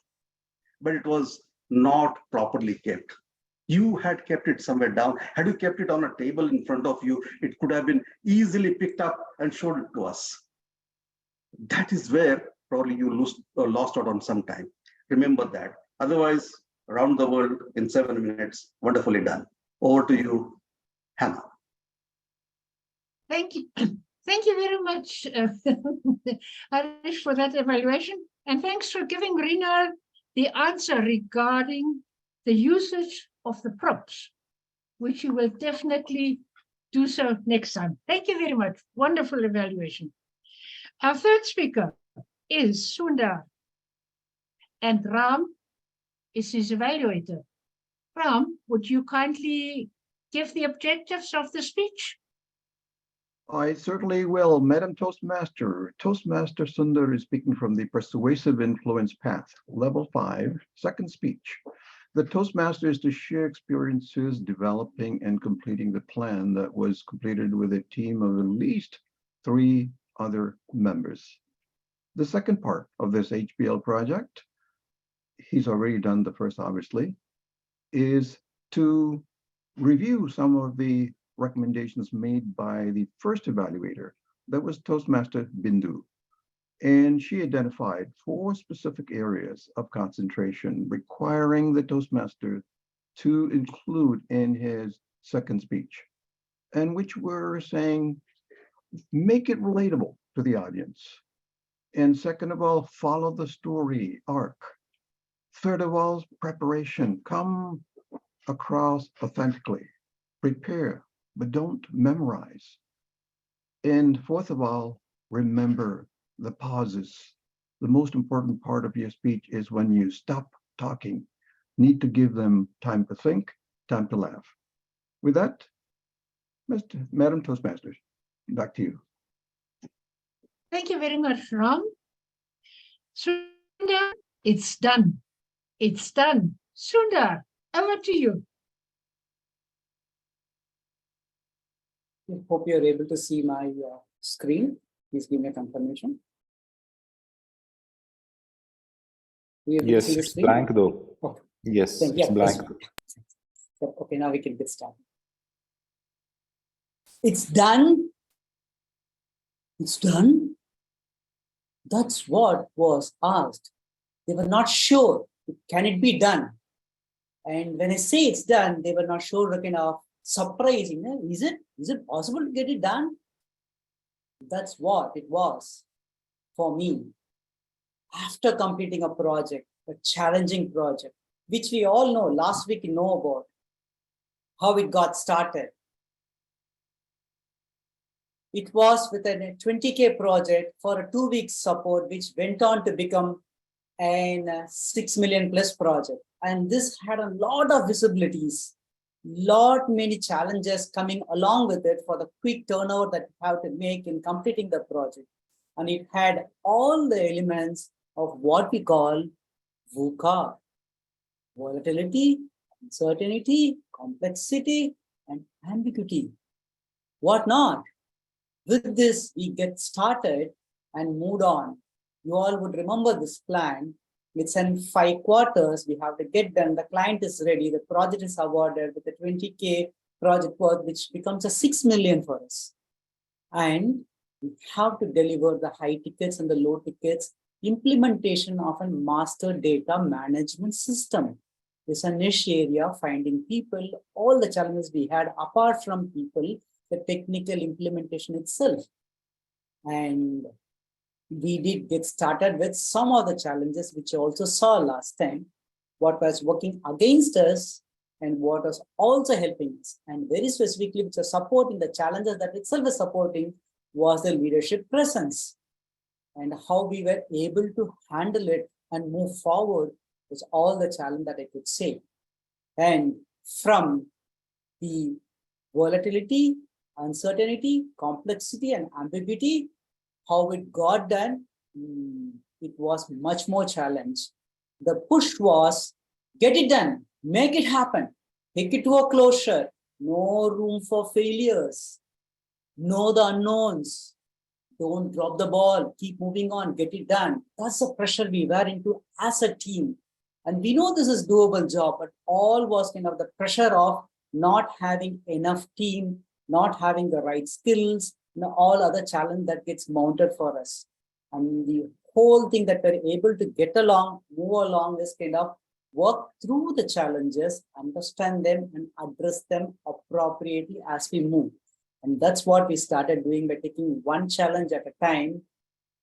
but it was not properly kept. You had kept it somewhere down. Had you kept it on a table in front of you, it could have been easily picked up and showed it to us. That is where probably you lost out on some time. Remember that. Otherwise, around the world in 7 minutes, wonderfully done. Over to you, Hannah. Thank you. Thank you very much, Harish, for that evaluation. And thanks for giving Mrinal the answer regarding the usage of the props, which you will definitely do so next time. Thank you very much. Wonderful evaluation. Our third speaker is Soundar, and Brahm is his evaluator. Brahm, would you kindly give the objectives of the speech? I certainly will. Madam Toastmaster, Toastmaster Soundar is speaking from the Persuasive Influence Path, Level 5, second speech. The Toastmaster is to share experiences developing and completing the plan that was completed with a team of at least 3 other members. The second part of this HBL project, he's already done the first, obviously, is to review some of the recommendations made by the first evaluator, that was Toastmaster Bindu. And she identified 4 specific areas of concentration requiring the Toastmaster to include in his second speech, and which we're saying, make it relatable to the audience. And second of all, follow the story arc. Third of all, preparation, come across authentically, prepare, but don't memorize. And fourth of all, remember the pauses. The most important part of your speech is when you stop talking. Need to give them time to think, time to laugh. With that, Madam Toastmasters, back to you. Thank you very much, Ram. Soundar, it's done. It's done. Soundar, over to you. I hope you're able to see my screen. Please give me a confirmation. Yes, it's blank though. Okay. Yes, Then, it's blank. Okay, now we can get started. It's done. It's done. That's what was asked. They were not sure. Can it be done? And when I say it's done, they were not sure, kind of surprising. Is it possible to get it done? That's what it was for me. After completing a project, a challenging project, which we all know, last week you know about how it got started. It was with a 20K project for a 2-week support, which went on to become a 6 million plus project. And this had a lot of visibilities, many challenges coming along with it for the quick turnover that you have to make in completing the project. And it had all the elements of what we call VUCA: volatility, uncertainty, complexity, and ambiguity. What not? With this, we get started and moved on. You all would remember this plan. It's in 5 quarters. We have to get done. The client is ready. The project is awarded with a 20K project work, which becomes a 6 million for us. And we have to deliver the high tickets and the low tickets, implementation of a master data management system. It's a niche area, finding people, all the challenges we had apart from people, the technical implementation itself. And we did get started with some of the challenges which you also saw last time. What was working against us and what was also helping us, and very specifically, which was supporting the challenges that itself is supporting, was the leadership presence. And how we were able to handle it and move forward was all the challenge that I could say. And from the volatility, uncertainty, complexity, and ambiguity, how it got done, it was much more challenge. The push was get it done, make it happen, take it to a closure, no room for failures, know the unknowns, don't drop the ball, keep moving on, get it done. That's the pressure we were into as a team. And we know this is doable job, but all was kind of the pressure of not having enough team, not having the right skills, all other challenge that gets mounted for us. And the whole thing that we're able to get along, move along is kind of work through the challenges, understand them and address them appropriately as we move. And that's what we started doing by taking one challenge at a time,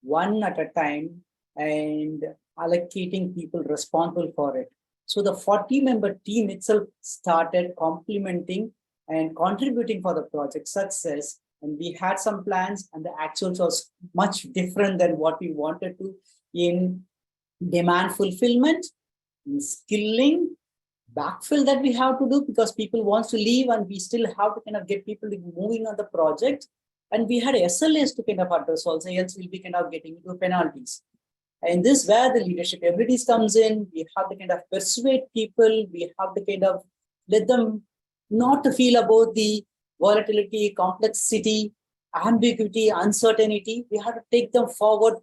one at a time, and allocating people responsible for it. So the 40-member team itself started complementing and contributing for the project success. And we had some plans, and the actuals was much different than what we wanted to in demand fulfillment, in skilling, backfill that we have to do because people want to leave and we still have to kind of get people moving on the project. And we had SLAs to kind of address also, else we'll be kind of getting into penalties. And this is where the leadership abilities comes in. We have to kind of persuade people. We have to kind of let them not to feel about the volatility, complexity, ambiguity, uncertainty. We have to take them forward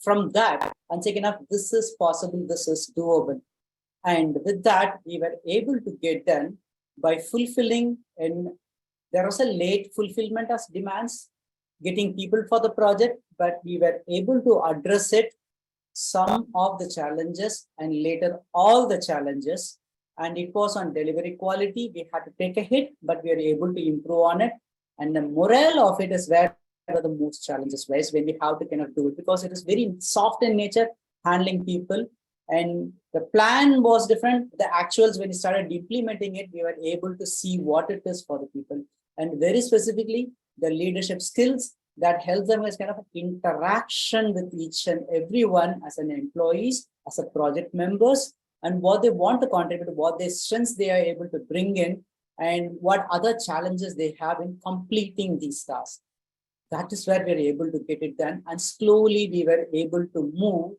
from that and say, enough, this is possible, this is doable. And with that, we were able to get done by fulfilling, and there was a late fulfillment as demands, getting people for the project, but we were able to address it, some of the challenges and later all the challenges. And it was on delivery quality. We had to take a hit, but we were able to improve on it. And the morale of it is where the most challenges was when we have to kind of do it, because it is very soft in nature, handling people. And the plan was different. The actuals, when we started implementing it, we were able to see what it is for the people. And very specifically, the leadership skills that helps them as kind of interaction with each and everyone as an employees, as a project members, and what they want to contribute, what their strengths they are able to bring in, and what other challenges they have in completing these tasks. That is where we were able to get it done. And slowly we were able to move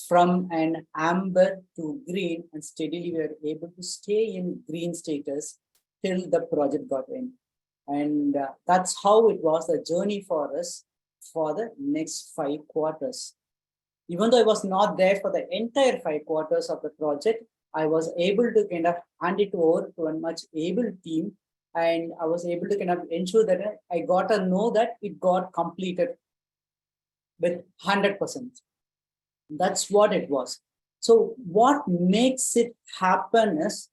from an amber to green, and steadily we were able to stay in green status till the project got in. And that's how it was the journey for us for the next 5 quarters. Even though I was not there for the entire 5 quarters of the project, I was able to kind of hand it over to a much able team. And I was able to kind of ensure that I got to know that it got completed with 100%. That's what it was. So what makes it happen is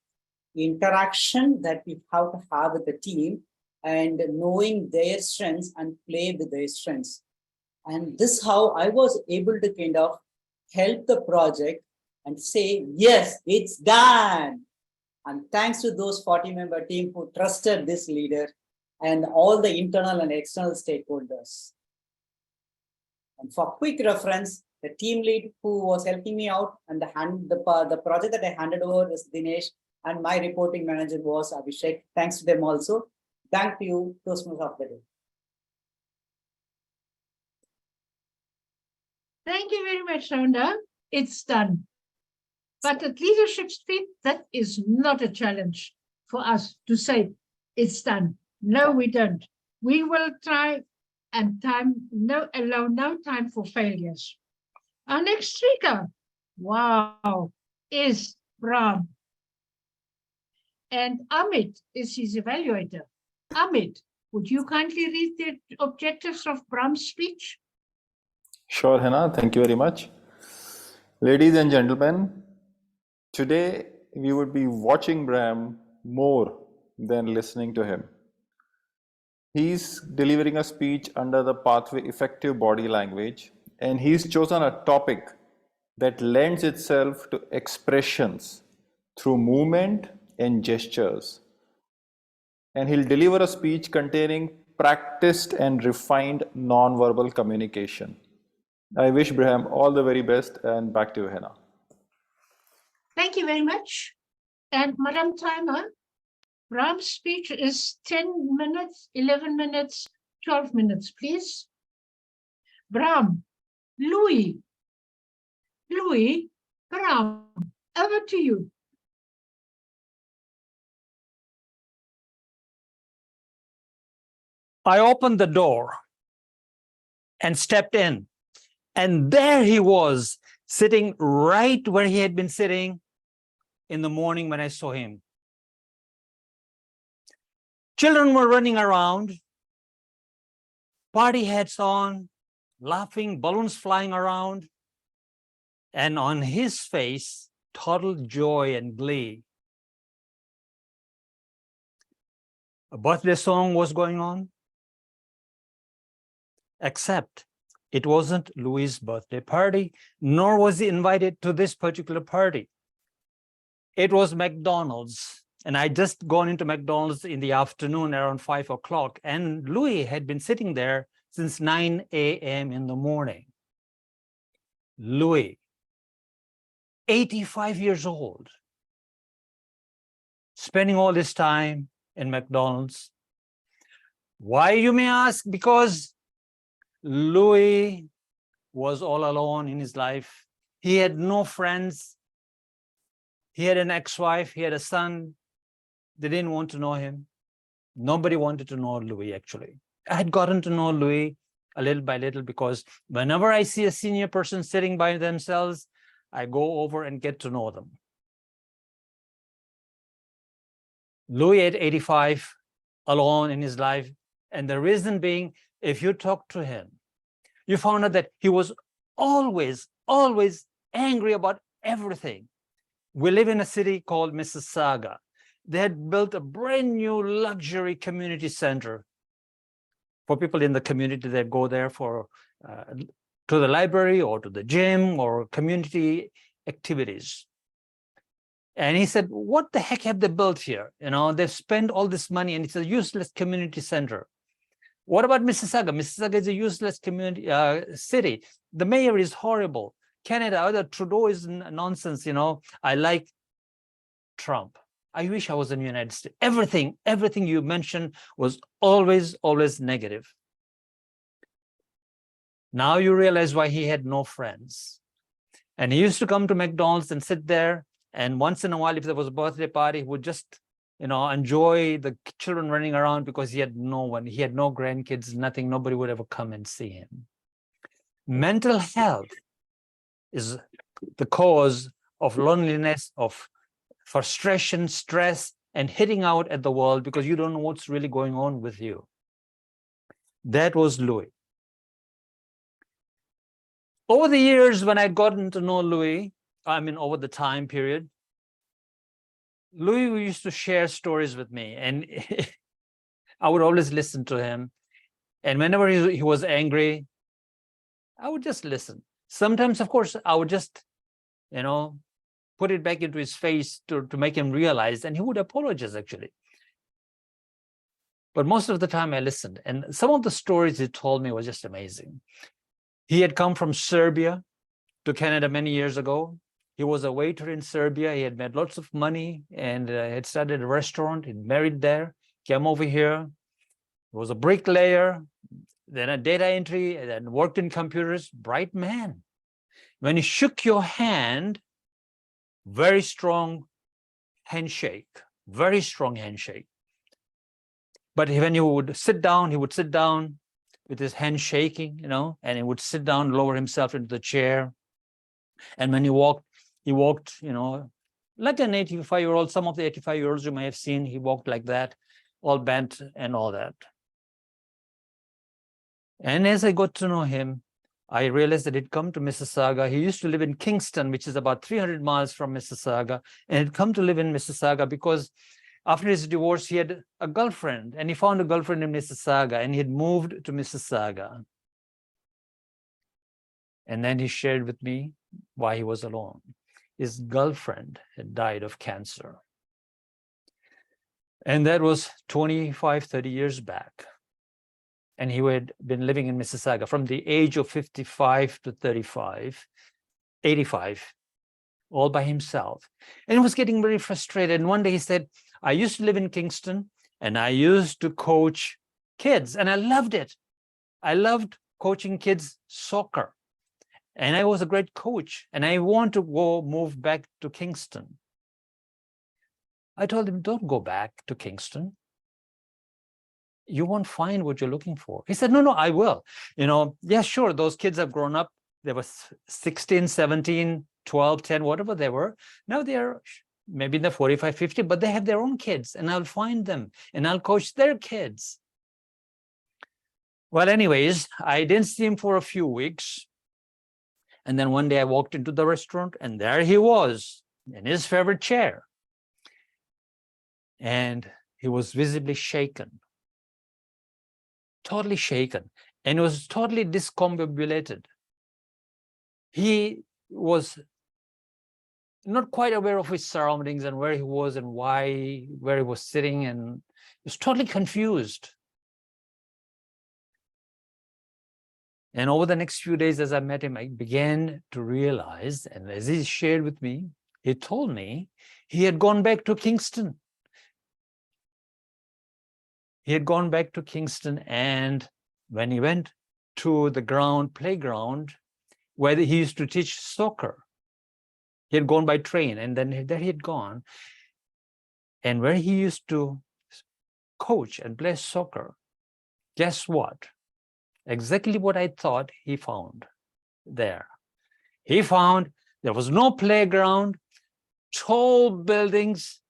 interaction that we have to have with the team and knowing their strengths and play with their strengths. And this is how I was able to kind of help the project and say, yes, it's done. And thanks to those 40-member team who trusted this leader and all the internal and external stakeholders. And for quick reference, the team lead who was helping me out and the project that I handed over was Dinesh, and my reporting manager was Abhishek. Thanks to them also. Thank you, Toastmasters of the day. Thank you very much, Soundar. It's done. But at leadership speed, that is not a challenge for us to say it's done. No, we don't. We will try and allow no time for failures. Our next speaker, wow, is Brahm. And Amit is his evaluator. Amit, would you kindly read the objectives of Brahm's speech? Sure, Hannah. Thank you very much. Ladies and gentlemen, today we would be watching Brahm more than listening to him. He's delivering a speech under the pathway effective body language, and he's chosen a topic that lends itself to expressions through movement and gestures. And he'll deliver a speech containing practiced and refined non-verbal communication. I wish Brahm all the very best, and back to you, Hannah. Thank you very much. And Madam Timer, Brahm's speech is 10 minutes, 11 minutes, 12 minutes, please. Brahm, Louis, Brahm, over to you. I opened the door and stepped in, and there he was, sitting right where he had been sitting in the morning when I saw him. Children were running around, party hats on, laughing, balloons flying around, and on his face, total joy and glee. A birthday song was going on, except it wasn't Louis' birthday party, nor was he invited to this particular party. It was McDonald's, and I just gone into McDonald's in the afternoon around 5 o'clock, and Louis had been sitting there since 9 a.m. in the morning. Louis, 85 years old, spending all this time in McDonald's. Why, you may ask? Because Louis was all alone in his life. He had no friends. He had an ex-wife, he had a son. They didn't want to know him. Nobody wanted to know Louis, actually. I had gotten to know Louis a little by little because whenever I see a senior person sitting by themselves, I go over and get to know them. Louis at 85, alone in his life. And the reason being, if you talk to him, you found out that he was always angry about everything. We live in a city called Mississauga. They had built a brand new luxury community center for people in the community that go there for to the library or to the gym or community activities. And he said, what the heck have they built here? You know, they've spent all this money and it's a useless community center. What about Mississauga? Mississauga is a useless community city. The mayor is horrible. Canada, either Trudeau is nonsense, you know. I like Trump. I wish I was in the United States. Everything you mentioned was always negative. Now you realize why he had no friends. And he used to come to McDonald's and sit there. And once in a while, if there was a birthday party, he would just, you know, enjoy the children running around because he had no one. He had no grandkids, nothing. Nobody would ever come and see him. Mental health is the cause of loneliness, of frustration, stress, and hitting out at the world because you don't know what's really going on with you. That was Louis. Over the years, when I'd gotten to know Louis, I mean, over the time period, Louis used to share stories with me, and I would always listen to him. And whenever he was angry, I would just listen. Sometimes, of course, I would just, you know, put it back into his face to make him realize, and he would apologize, actually. But most of the time I listened, and some of the stories he told me was just amazing. He had come from Serbia to Canada many years ago. He was a waiter in Serbia. He had made lots of money and had started a restaurant. He married there, came over here. He was a bricklayer, then a data entry, and then worked in computers. Bright man. When he shook your hand, very strong handshake, very strong handshake. But when he would sit down with his hand shaking, you know, and he would sit down, lower himself into the chair. And when he walked, you know, like an 85-year-old. Some of the 85-year-olds you may have seen, he walked like that, all bent and all that. And as I got to know him, I realized that he'd come to Mississauga. He used to live in Kingston, which is about 300 miles from Mississauga, and he'd come to live in Mississauga because after his divorce, he had a girlfriend, and he found a girlfriend in Mississauga, and he had moved to Mississauga. And then he shared with me why he was alone. His girlfriend had died of cancer. And that was 25, 30 years back. And he had been living in Mississauga from the age of 55 to 35, 85, all by himself. And he was getting very frustrated. And one day he said, I used to live in Kingston and I used to coach kids and I loved it. I loved coaching kids soccer. And I was a great coach and I want to move back to Kingston. I told him, don't go back to Kingston. You won't find what you're looking for. He said, no, I will. Yeah, sure, those kids have grown up. They were 16, 17, 12, 10, whatever they were. Now they're maybe in the 45, 50, but they have their own kids and I'll find them and I'll coach their kids. Well, anyways, I didn't see him for a few weeks. And then one day I walked into the restaurant and there he was in his favorite chair. And he was visibly shaken, totally shaken, and he was totally discombobulated. He was not quite aware of his surroundings and where he was and where he was sitting, and he was totally confused. And over the next few days, as I met him, I began to realize, and as he shared with me, he told me he had gone back to Kingston. He had gone back to Kingston, and when he went to the playground, where he used to teach soccer, he had gone by train, and then there he had gone. And where he used to coach and play soccer, guess what? Exactly what I thought he found there. He found there was no playground, tall buildings,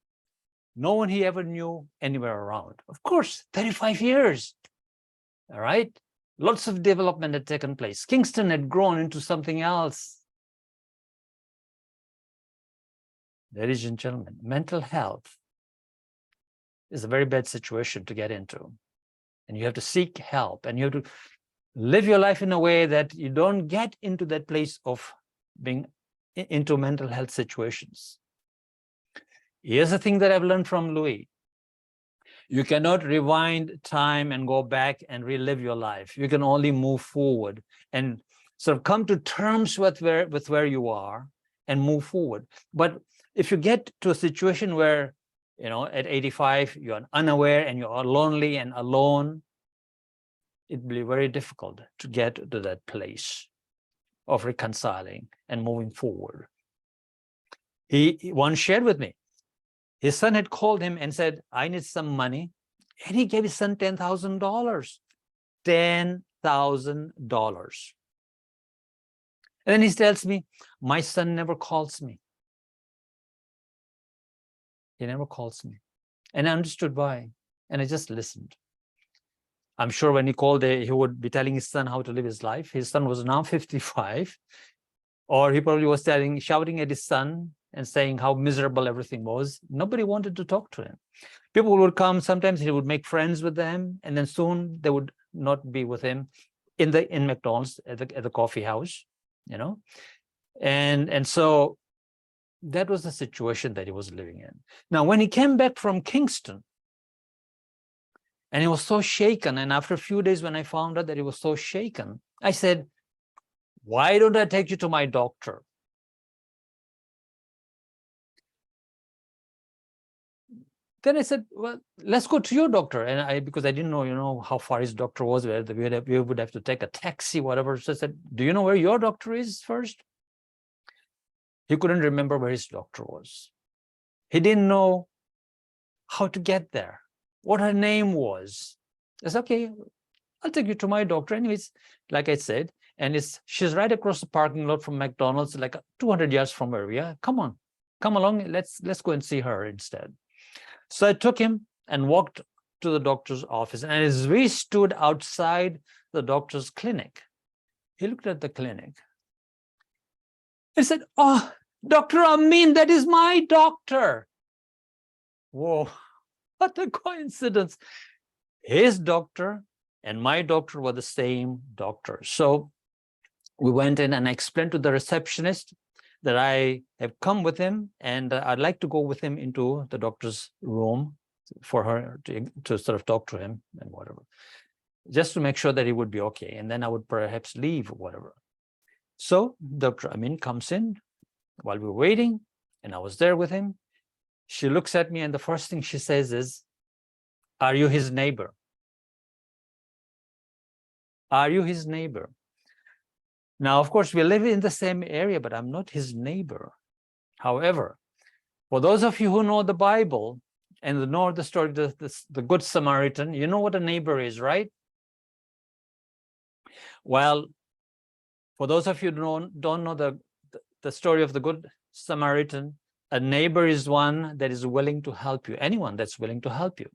no one he ever knew anywhere around. Of course, 35 years, all right? Lots of development had taken place. Kingston had grown into something else. Ladies and gentlemen, mental health is a very bad situation to get into. And you have to seek help, and you have to live your life in a way that you don't get into that place of being into mental health situations. Here's the thing that I've learned from Louis. You cannot rewind time and go back and relive your life. You can only move forward and sort of come to terms with where you are and move forward. But if you get to a situation where, at 85, you're unaware and you're lonely and alone, it'd be very difficult to get to that place of reconciling and moving forward. He once shared with me, his son had called him and said, I need some money. And he gave his son $10,000. $10,000. And then he tells me, my son never calls me. He never calls me. And I understood why. And I just listened. I'm sure when he called, he would be telling his son how to live his life. His son was now 55. Or he probably was shouting at his son and saying how miserable everything was. Nobody wanted to talk to him. People would come, sometimes he would make friends with them, and then soon they would not be with him in McDonald's at the coffee house, And so that was the situation that he was living in. Now, when he came back from Kingston, and he was so shaken, and after a few days when I found out that he was so shaken, I said, why don't I take you to my doctor? Then I said, well, let's go to your doctor. And because I didn't know, how far his doctor was, where we would have to take a taxi, whatever. So I said, do you know where your doctor is first? He couldn't remember where his doctor was. He didn't know how to get there, what her name was. I said, okay, I'll take you to my doctor. Anyways, like I said, and she's right across the parking lot from McDonald's, like 200 yards from where we are. Come on, come along. Let's go and see her instead. So I took him and walked to the doctor's office. And as we stood outside the doctor's clinic, he looked at the clinic. He said, oh, Dr. Amin, that is my doctor. Whoa, what a coincidence. His doctor and my doctor were the same doctor. So we went in and I explained to the receptionist that I have come with him and I'd like to go with him into the doctor's room for her to sort of talk to him and whatever, just to make sure that he would be okay. And then I would perhaps leave or whatever. So Dr. Amin comes in while we were waiting, and I was there with him. She looks at me, and the first thing she says is, "Are you his neighbor? Are you his neighbor?" Now, of course, we live in the same area, but I'm not his neighbor. However, for those of you who know the Bible and know the story of the Good Samaritan, you know what a neighbor is, right? Well, for those of you who don't know the story of the Good Samaritan, a neighbor is one that is willing to help you, anyone that's willing to help you.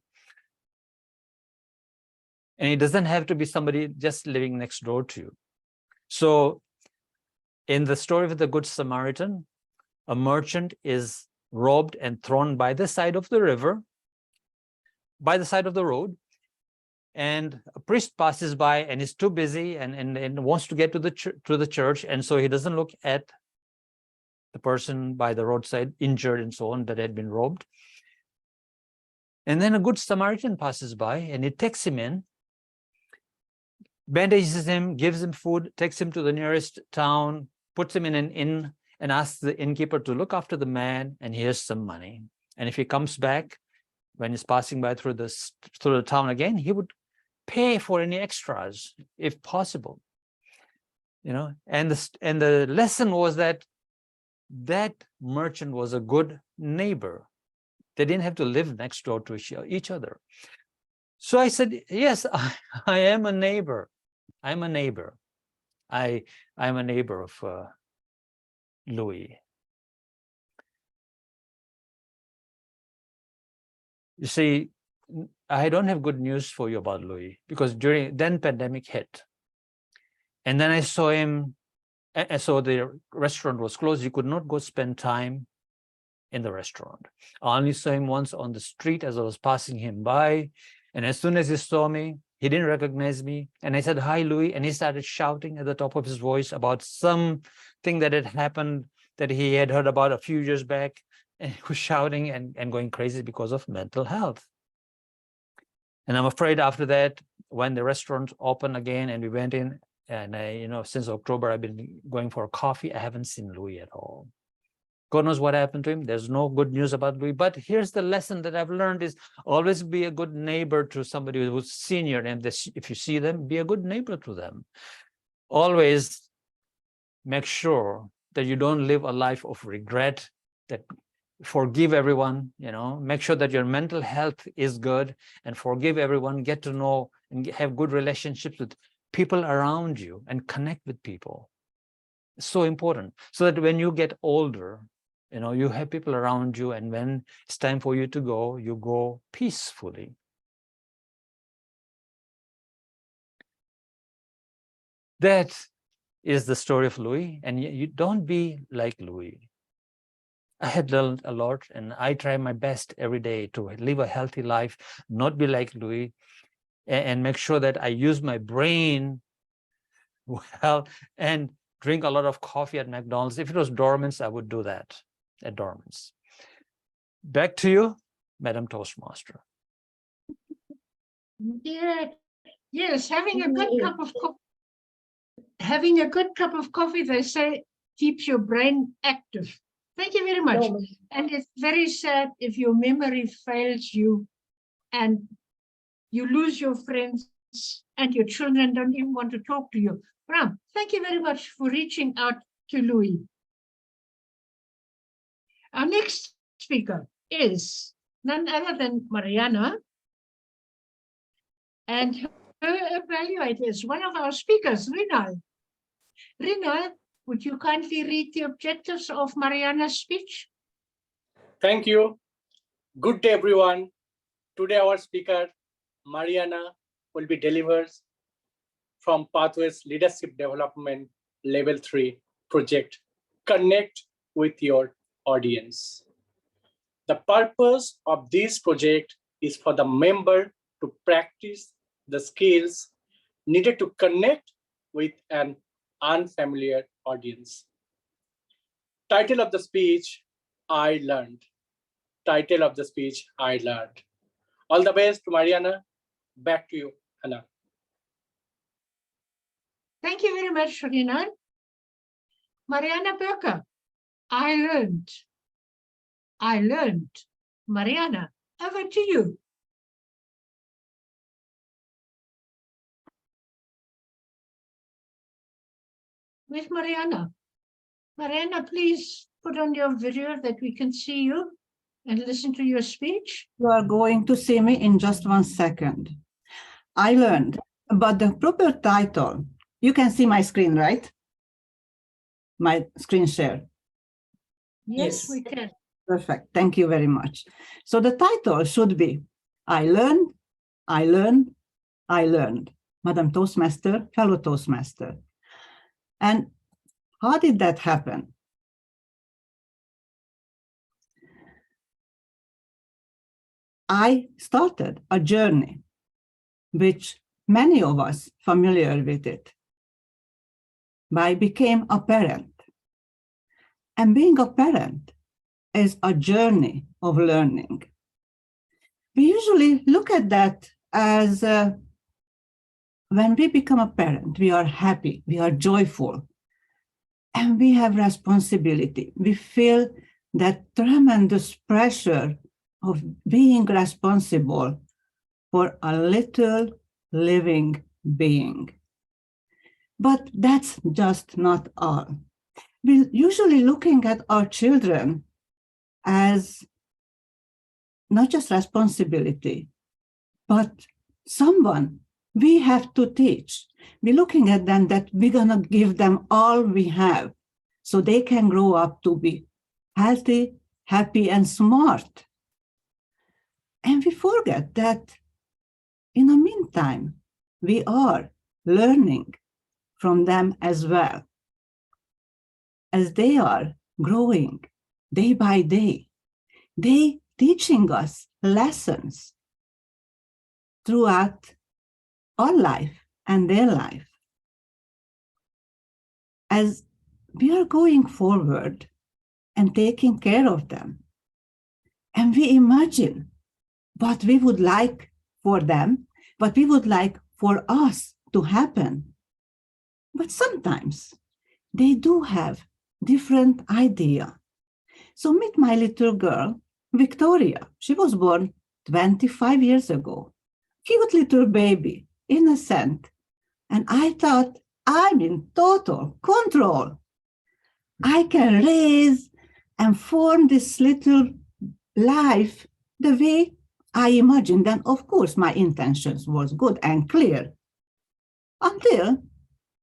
And it doesn't have to be somebody just living next door to you. So in the story of the Good Samaritan, a merchant is robbed and thrown by the side of the river, by the side of the road, and a priest passes by and is too busy and wants to get to the church, and so he doesn't look at the person by the roadside, injured and so on, that had been robbed. And then a Good Samaritan passes by, and he takes him in, bandages him, gives him food, takes him to the nearest town, puts him in an inn, and asks the innkeeper to look after the man, and here's some money. And if he comes back when he's passing by through the town again, he would pay for any extras if possible. You know, and the lesson was that merchant was a good neighbor. They didn't have to live next door to each other. So I said, yes, I am a neighbor. I'm a neighbor. I'm a neighbor of Louis. You see, I don't have good news for you about Louis, because then pandemic hit. And then I saw him, and so the restaurant was closed. He could not go spend time in the restaurant. I only saw him once on the street as I was passing him by. And as soon as he saw me, he didn't recognize me. And I said, "Hi, Louis." And he started shouting at the top of his voice about something that had happened that he had heard about a few years back. And he was shouting and going crazy because of mental health. And I'm afraid after that, when the restaurant opened again and we went in, and since October, I've been going for a coffee, I haven't seen Louis at all. God knows what happened to him. There's no good news about Louis. But here's the lesson that I've learned is always be a good neighbor to somebody who's senior. And if you see them, be a good neighbor to them. Always make sure that you don't live a life of regret, that forgive everyone, make sure that your mental health is good, and forgive everyone, get to know and have good relationships with people around you and connect with people. It's so important, so that when you get older, you have people around you, and when it's time for you to go, you go peacefully. That is the story of Louis, and you don't be like Louis. I had learned a lot, and I try my best every day to live a healthy life, not be like Louis, and make sure that I use my brain well and drink a lot of coffee at McDonald's. If it was Dormant's, I would do that at Dormant's. Back to you, Madam Toastmaster. Yeah, yes, having a good cup of coffee, they say, keeps your brain active. Thank you very much. And it's very sad if your memory fails you and you lose your friends and your children don't even want to talk to you. Brahm, thank you very much for reaching out to Louis. Our next speaker is none other than Marianna, and her evaluator is one of our speakers, Mrinal. Mrinal, would you kindly read the objectives of Marianna's speech? Thank you. Good day, everyone. Today, our speaker, Marianna, will be delivered from Pathways Leadership Development Level 3 project, Connect with Your Audience. The purpose of this project is for the member to practice the skills needed to connect with an unfamiliar audience. Title of the speech, I Learned. Title of the speech, I Learned. All the best to Marianna. Back to you, Hannah. Thank you very much, Mrinal. Marianna Burka, I learned. Marianna, over to you. With Marianna. Marianna, please put on your video that we can see you and listen to your speech. You are going to see me in just 1 second. I learned, but the proper title, you can see my screen, right? My screen share. Yes, we can. Perfect. Thank you very much. So the title should be, I learned, I learned, I learned. Madam Toastmaster, fellow Toastmaster. And how did that happen? I started a journey, which many of us familiar with it. I became a parent. And being a parent is a journey of learning. We usually look at that as when we become a parent, we are happy, we are joyful, and we have responsibility. We feel that tremendous pressure of being responsible for a little living being. But that's just not all. We're usually looking at our children as not just responsibility, but someone we have to teach. We're looking at them that we're gonna give them all we have so they can grow up to be healthy, happy, and smart. And we forget that in the meantime, we are learning from them as well, as they are growing day by day. They teaching us lessons throughout our life and their life. As we are going forward and taking care of them, and we imagine what we would like for them, what we would like for us to happen. But sometimes they do have different idea. So meet my little girl, Victoria. She was born 25 years ago. Cute little baby, innocent. And I thought, I'm in total control. I can raise and form this little life the way I imagined. And of course, my intentions was good and clear. Until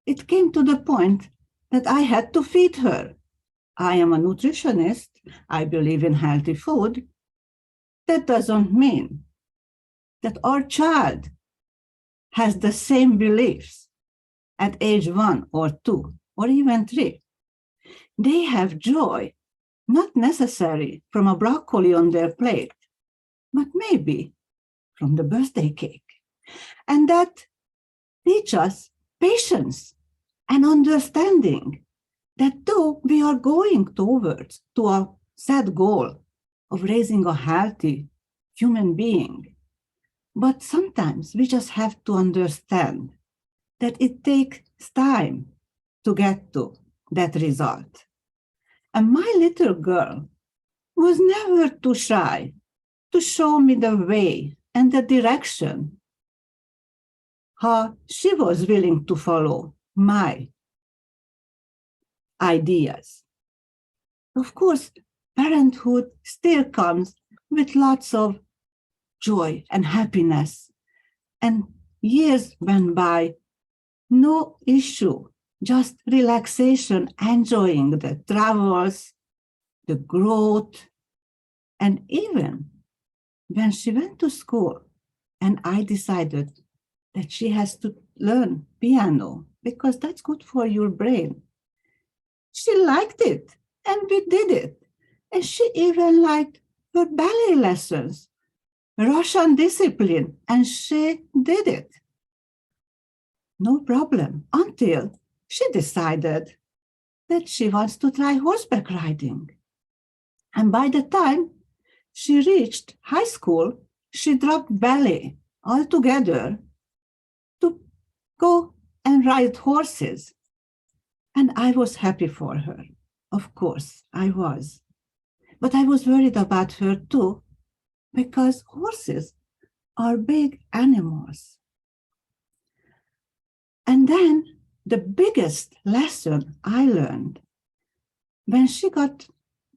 it came to the point that I had to feed her. I am a nutritionist. I believe in healthy food. That doesn't mean that our child has the same beliefs at age 1 or 2 or even 3. They have joy, not necessarily from a broccoli on their plate, but maybe from the birthday cake. And that teaches us patience and understanding that though we are going towards to a set goal of raising a healthy human being, but sometimes we just have to understand that it takes time to get to that result. And my little girl was never too shy to show me the way and the direction, how she was willing to follow my ideas. Of course, parenthood still comes with lots of joy and happiness. And years went by, no issue, just relaxation, enjoying the travels, the growth. And even when she went to school and I decided that she has to learn piano because that's good for your brain, she liked it and we did it. And she even liked her ballet lessons, Russian discipline, and she did it. No problem, until she decided that she wants to try horseback riding. And by the time she reached high school, she dropped ballet altogether to go and ride horses. And I was happy for her. Of course, I was. But I was worried about her too, because horses are big animals. And then the biggest lesson I learned when she got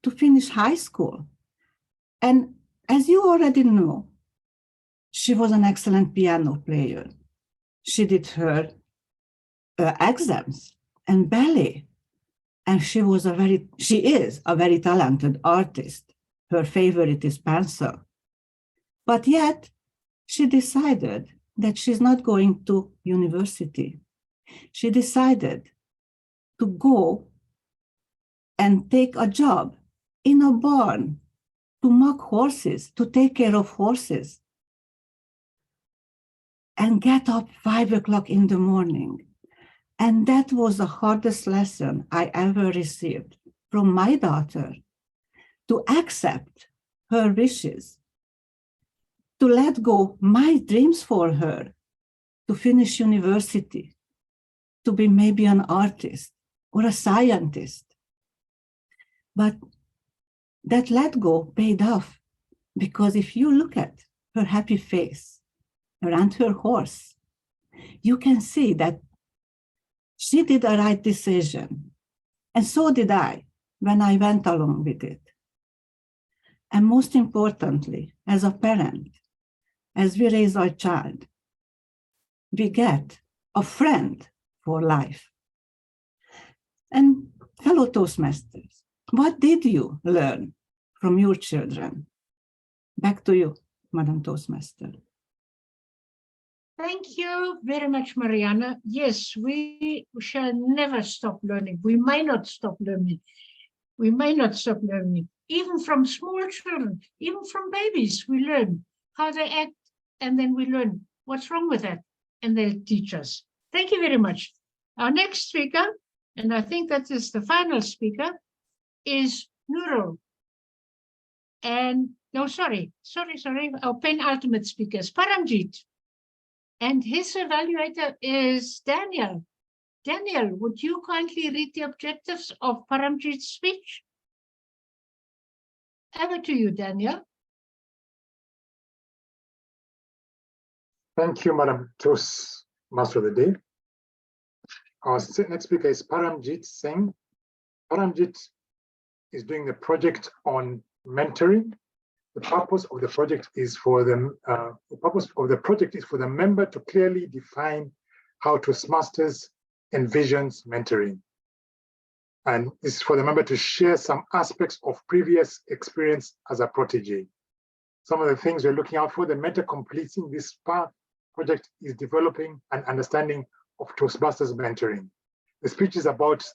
to finish high school. And as you already know, she was an excellent piano player. She did her exams and ballet. And she is a very talented artist. Her favorite is pencil. But yet, she decided that she's not going to university. She decided to go and take a job in a barn to milk horses, to take care of horses, and get up 5 o'clock in the morning. And that was the hardest lesson I ever received from my daughter, to accept her wishes, to let go my dreams for her, to finish university, to be maybe an artist or a scientist. But that let go paid off, because if you look at her happy face around her horse, you can see that she did a right decision. And so did I when I went along with it. And most importantly, as a parent, as we raise our child, we get a friend for life. And fellow Toastmasters, what did you learn from your children? Back to you, Madam Toastmaster. Thank you very much, Marianna. Yes, we shall never stop learning. We may not stop learning. We may not stop learning. Even from small children, even from babies, we learn how they act, and then we learn what's wrong with that, and they'll teach us. Thank you very much. Our next speaker, and I think that is the final speaker, is Noorul. And, no, sorry, our penultimate speaker is Paramjit. And his evaluator is Daniel. Daniel, would you kindly read the objectives of Paramjit's speech? Over to you, Daniel. Thank you, Madam Toastmaster of the Day. Our next speaker is Paramjit Singh. Paramjit is doing a project on mentoring. The purpose of the project is for the member to clearly define how Toastmasters envisions mentoring. And this is for the member to share some aspects of previous experience as a protege. Some of the things we're looking out for, the mentor completing this project is developing an understanding of Toastmasters mentoring. The speech is about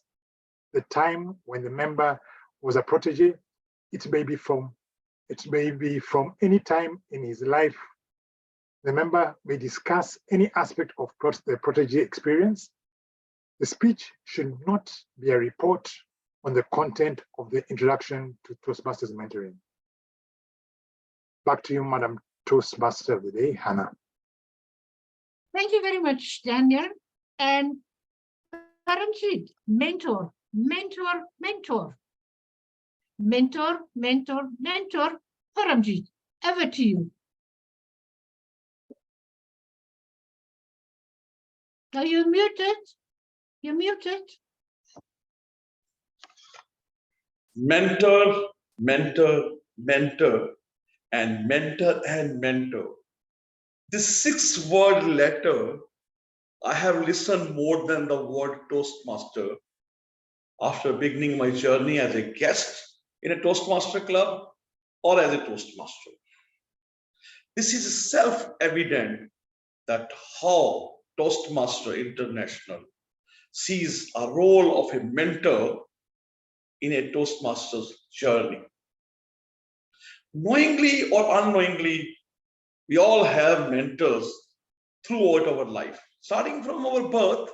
the time when the member was a protege. It may be from any time in his life. The member may discuss any aspect of the protege experience. The speech should not be a report on the content of the introduction to Toastmasters mentoring. Back to you, Madam Toastmaster of the Day, Hannah. Thank you very much, Daniel. And Paramjit, mentor. Paramjit, over to you. Are you muted? You're muted. Mentor, and mentor. This 6-word letter, I have listened more than the word Toastmaster after beginning my journey as a guest in a Toastmaster club or as a Toastmaster. This is self-evident that how Toastmaster International sees a role of a mentor in a Toastmaster's journey. Knowingly or unknowingly, we all have mentors throughout our life, starting from our birth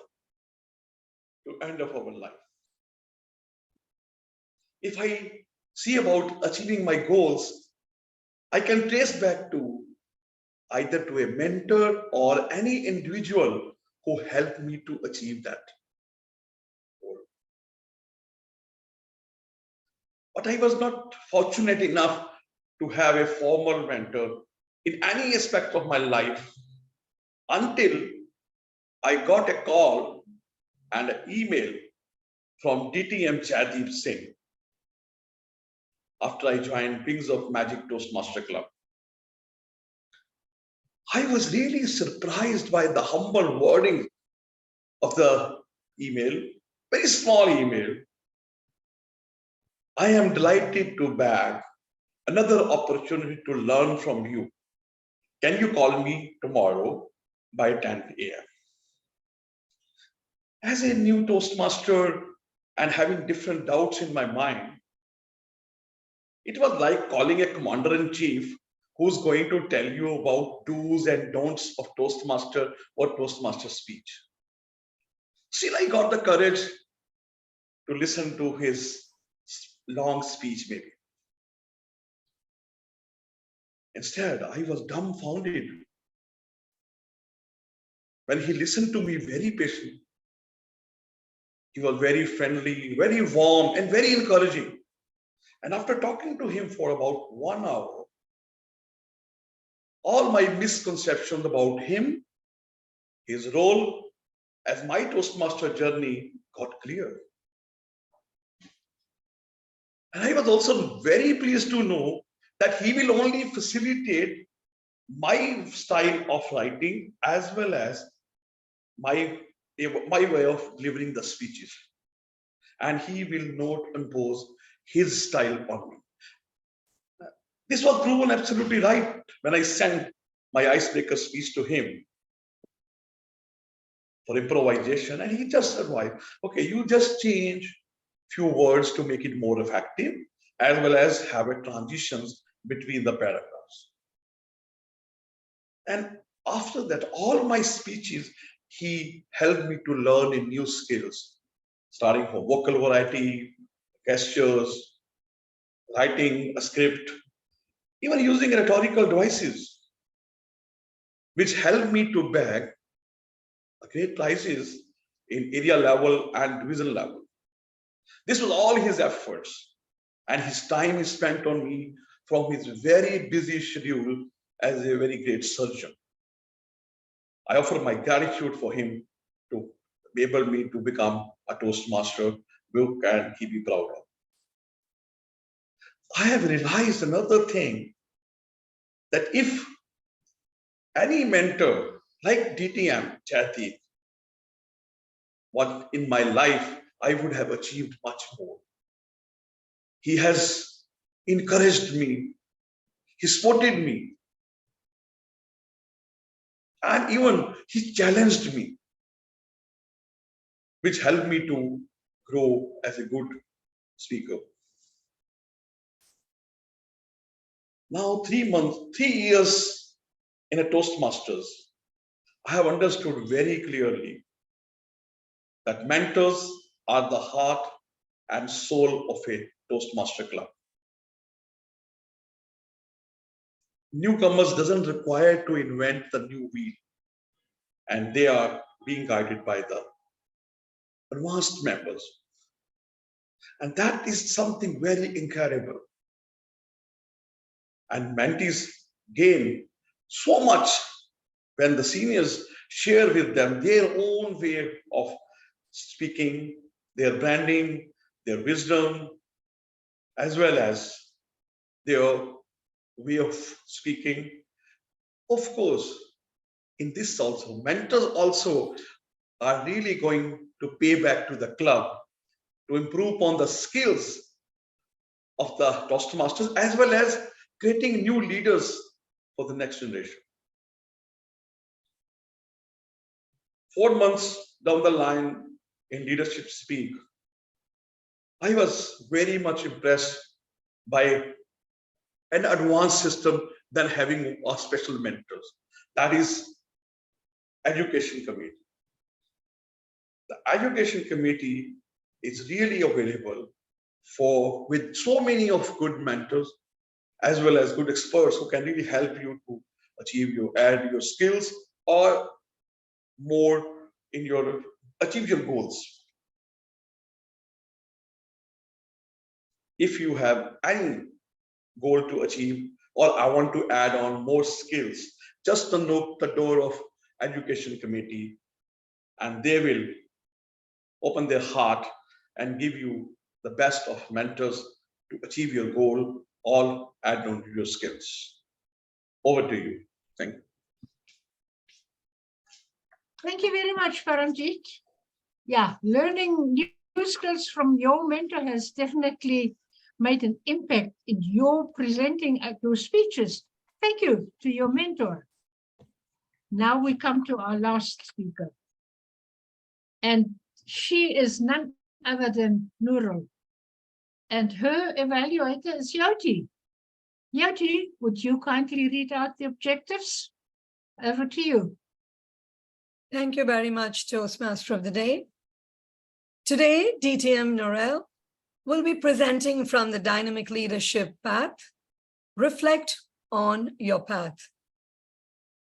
to end of our life. If I see about achieving my goals, I can trace back to either to a mentor or any individual who helped me to achieve that goal. But I was not fortunate enough to have a formal mentor in any aspect of my life until I got a call and an email from DTM Jaideep Singh after I joined Wings of Magic Toastmaster Club. I was really surprised by the humble wording of the email, very small email. I am delighted to bag another opportunity to learn from you. Can you call me tomorrow by 10 a.m.? As a new Toastmaster and having different doubts in my mind, it was like calling a commander-in-chief who's going to tell you about do's and don'ts of Toastmaster or Toastmaster speech. Still, I got the courage to listen to his long speech maybe. Instead, I was dumbfounded when he listened to me very patiently. He was very friendly, very warm, and very encouraging. And after talking to him for about 1 hour, all my misconceptions about him, his role as my Toastmaster journey got clear. And I was also very pleased to know that he will only facilitate my style of writing as well as my way of delivering the speeches. And he will not impose his style on me. This was proven absolutely right when I sent my icebreaker speech to him for improvisation. And he just said, "Why? Okay, you just change few words to make it more effective, as well as have a transitions between the paragraphs." And after that, all my speeches, he helped me to learn in new skills, starting from vocal variety, gestures, writing a script, even using rhetorical devices, which helped me to bag great prizes in area level and division level. This was all his efforts, and his time is spent on me from his very busy schedule as a very great surgeon. I offer my gratitude for him to enable me to become a Toastmaster, who can he be proud of. I have realized another thing, that if any mentor like DTM Jaideep was in my life, I would have achieved much more. He has encouraged me, he supported me, and even he challenged me, which helped me to grow as a good speaker. Now, 3 years in a Toastmasters, I have understood very clearly that mentors are the heart and soul of a Toastmaster club. Newcomers doesn't require to invent the new wheel, and they are being guided by the advanced members. And that is something very incredible. And mentees gain so much when the seniors share with them their own way of speaking, their branding, their wisdom, as well as their way of speaking. Of course, in this also, mentors also are really going to pay back to the club to improve upon the skills of the Toastmasters, as well as creating new leaders for the next generation. 4 months down the line in Leadership Speak, I was very much impressed by an advanced system than having a special mentors. That is Education Committee. The Education Committee is really available with so many of good mentors, as well as good experts who can really help you to add your skills or more in your achieve your goals. If you have any goal to achieve, or I want to add on more skills, just knock the door of education committee and they will open their heart and give you the best of mentors to achieve your goal, all add on to your skills. Over to you. Thank you. Thank you very much, Paramjit. Yeah, learning new skills from your mentor has definitely made an impact in your presenting at your speeches. Thank you to your mentor. Now we come to our last speaker. And she is none other than Noorul. And her evaluator is Yoti. Yoti, would you kindly read out the objectives? Over to you. Thank you very much, Toastmaster of the Day. Today, DTM Noorul will be presenting from the Dynamic Leadership Path. Reflect on your path.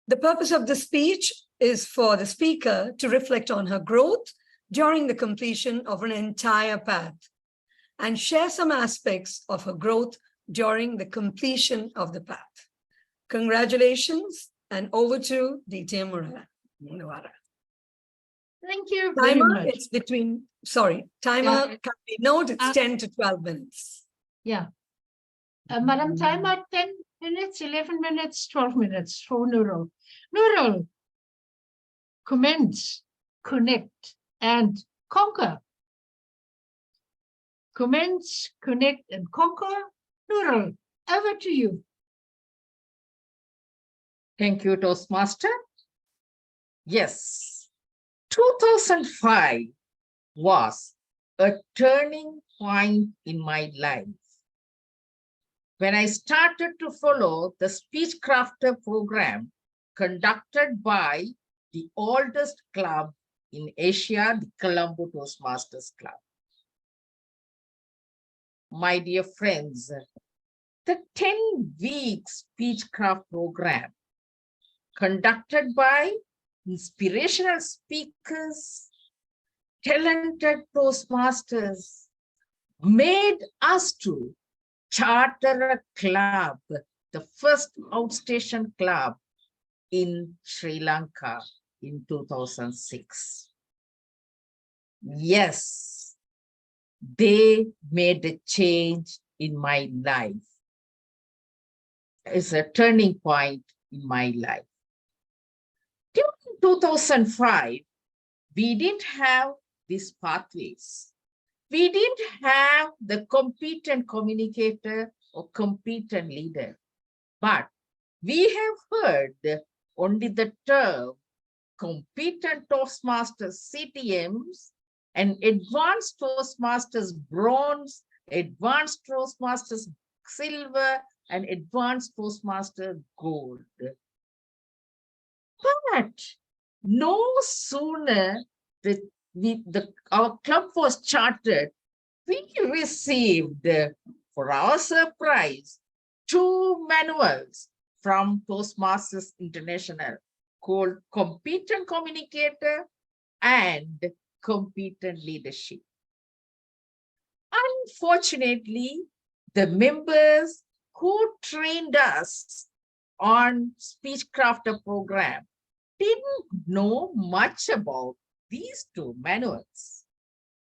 The purpose of the speech is for the speaker to reflect on her growth during the completion of an entire path and share some aspects of her growth during the completion of the path. Congratulations, and over to DTM Munawwara. Thank you very Timer, much. it's between, sorry, timer can be noted, it's 10 to 12 minutes. Yeah. Madam Timer, 10 minutes, 11 minutes, 12 minutes for Noorul. Noorul, commence, connect, and conquer. Commence, connect, and conquer. Noorul, over to you. Thank you, Toastmaster. Yes, 2005 was a turning point in my life when I started to follow the speech crafter program conducted by the oldest club in Asia, the Colombo Toastmasters Club. My dear friends, the 10-week speechcraft program conducted by inspirational speakers, talented Toastmasters, made us to charter a club, the first outstation club in Sri Lanka in 2006. Yes, they made a change in my life. It's a turning point in my life. During 2005, we didn't have these pathways. We didn't have the competent communicator or competent leader, but we have heard only the term competent Toastmasters, CTMs, and advanced Toastmasters bronze, advanced Toastmasters silver, and advanced Toastmaster gold. But no sooner our club was chartered, we received, for our surprise, 2 manuals from Toastmasters International called Competent Communicator and Competent Leadership. Unfortunately, the members who trained us on Speechcrafter program didn't know much about these 2 manuals.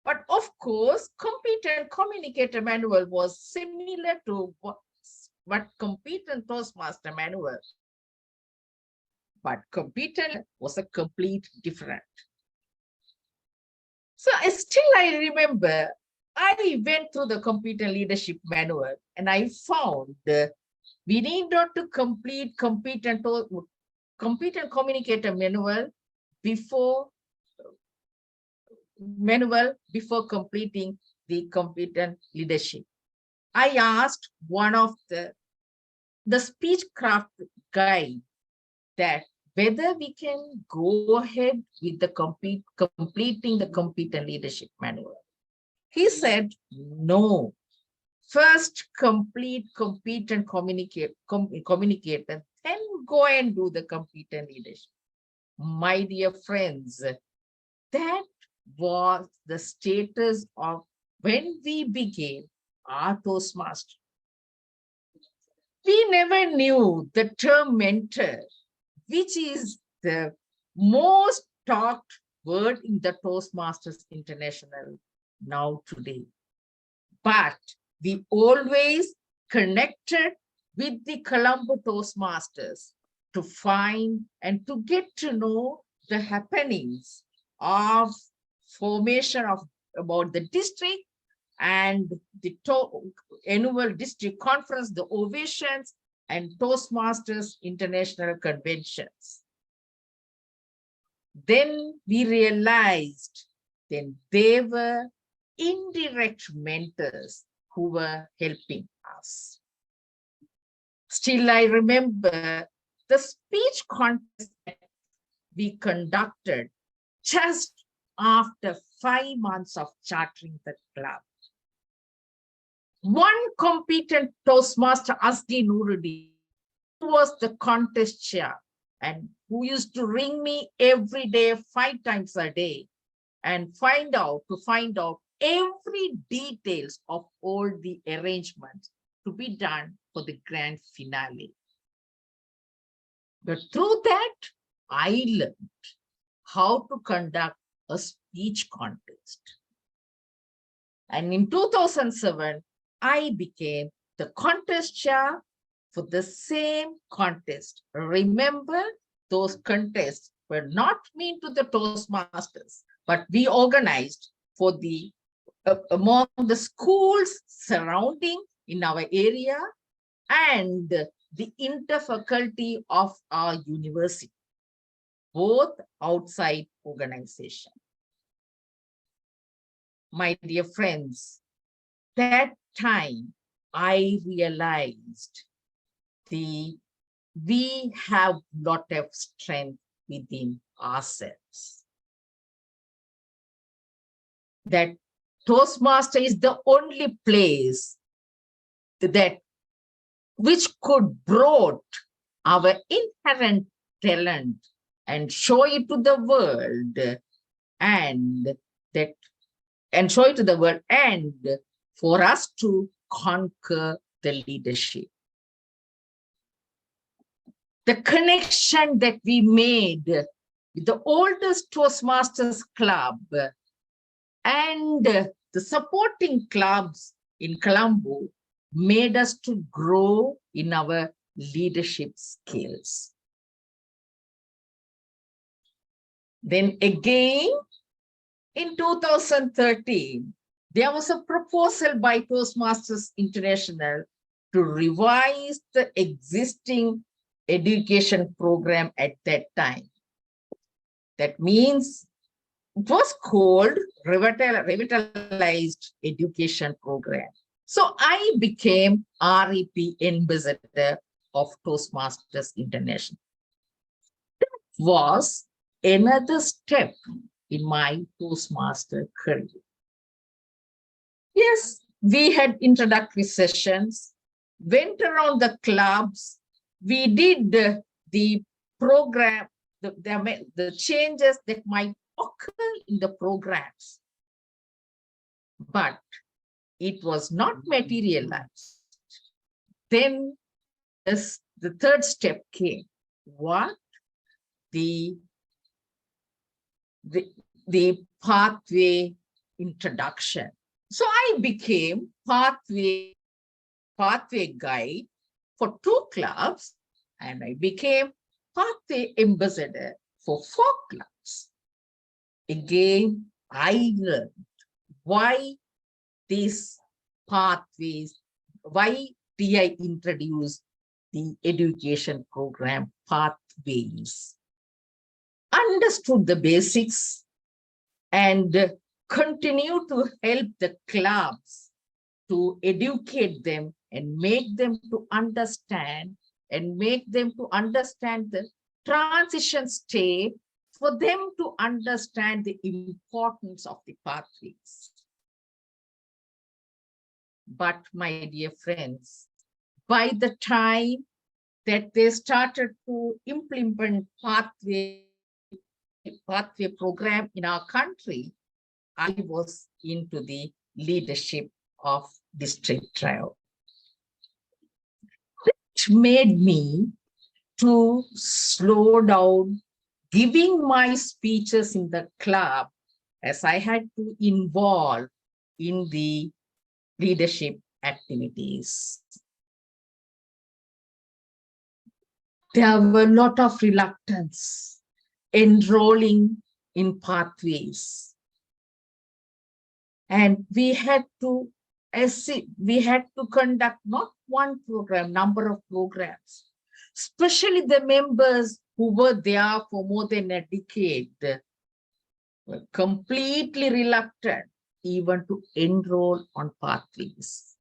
But of course, Competent Communicator manual was similar to what Competent Toastmaster manual. But Competent was a complete different. So I remember I went through the Competent Leadership manual and I found we need not to complete Competent Communicator manual before completing the Competent Leadership. I asked one of the Speechcraft guy that whether we can go ahead with the completing the Competent Leadership manual. He said, no, first complete Competent Communicator, then go and do the competent leadership. My dear friends, that was the status of when we became our Toastmaster. We never knew the term mentor, which is the most talked word in the Toastmasters International now today. But we always connected with the Colombo Toastmasters to find and to get to know the happenings of formation of about the district and the annual district conference, the ovations, and Toastmasters International Conventions. Then we realized then they were indirect mentors who were helping us. Still, I remember the speech contest that we conducted just after 5 months of chartering the club. One competent Toastmaster, Asdi Noorul, who was the contest chair and who used to ring me every day, 5 times a day, and find out every details of all the arrangements to be done for the grand finale. But through that, I learned how to conduct a speech contest. And in 2007, I became the contest chair for the same contest. Remember, those contests were not meant to the Toastmasters, but we organized for the among the schools surrounding in our area and the interfaculty of our university, both outside organization. My dear friends, that time I realized we have lot of strength within ourselves. That Toastmaster is the only place that which could broad our inherent talent and show it to the world and for us to conquer the leadership. The connection that we made with the oldest Toastmasters club and the supporting clubs in Colombo made us to grow in our leadership skills. Then again, in 2013, there was a proposal by Toastmasters International to revise the existing education program at that time. That means it was called Revitalized Education Program. So I became REP ambassador of Toastmasters International. That was another step in my Toastmaster career. Yes, we had introductory sessions, went around the clubs, we did the program, the changes that might occur in the programs. But it was not materialized. Then the third step came. What? The pathway introduction. So I became pathway guide for 2 clubs, and I became pathway ambassador for 4 clubs. Again, I learned why these pathways, why did I introduce the education program pathways? Understood the basics and continue to help the clubs to educate them and make them to understand the transition step for them to understand the importance of the pathways. But my dear friends, by the time that they started to implement pathway program in our country, I was into the leadership of district trio. Which made me to slow down giving my speeches in the club, as I had to involve in the leadership activities. There were a lot of reluctance enrolling in pathways. And we had to conduct not one program, number of programs, especially the members who were there for more than a decade were completely reluctant even to enroll on pathways,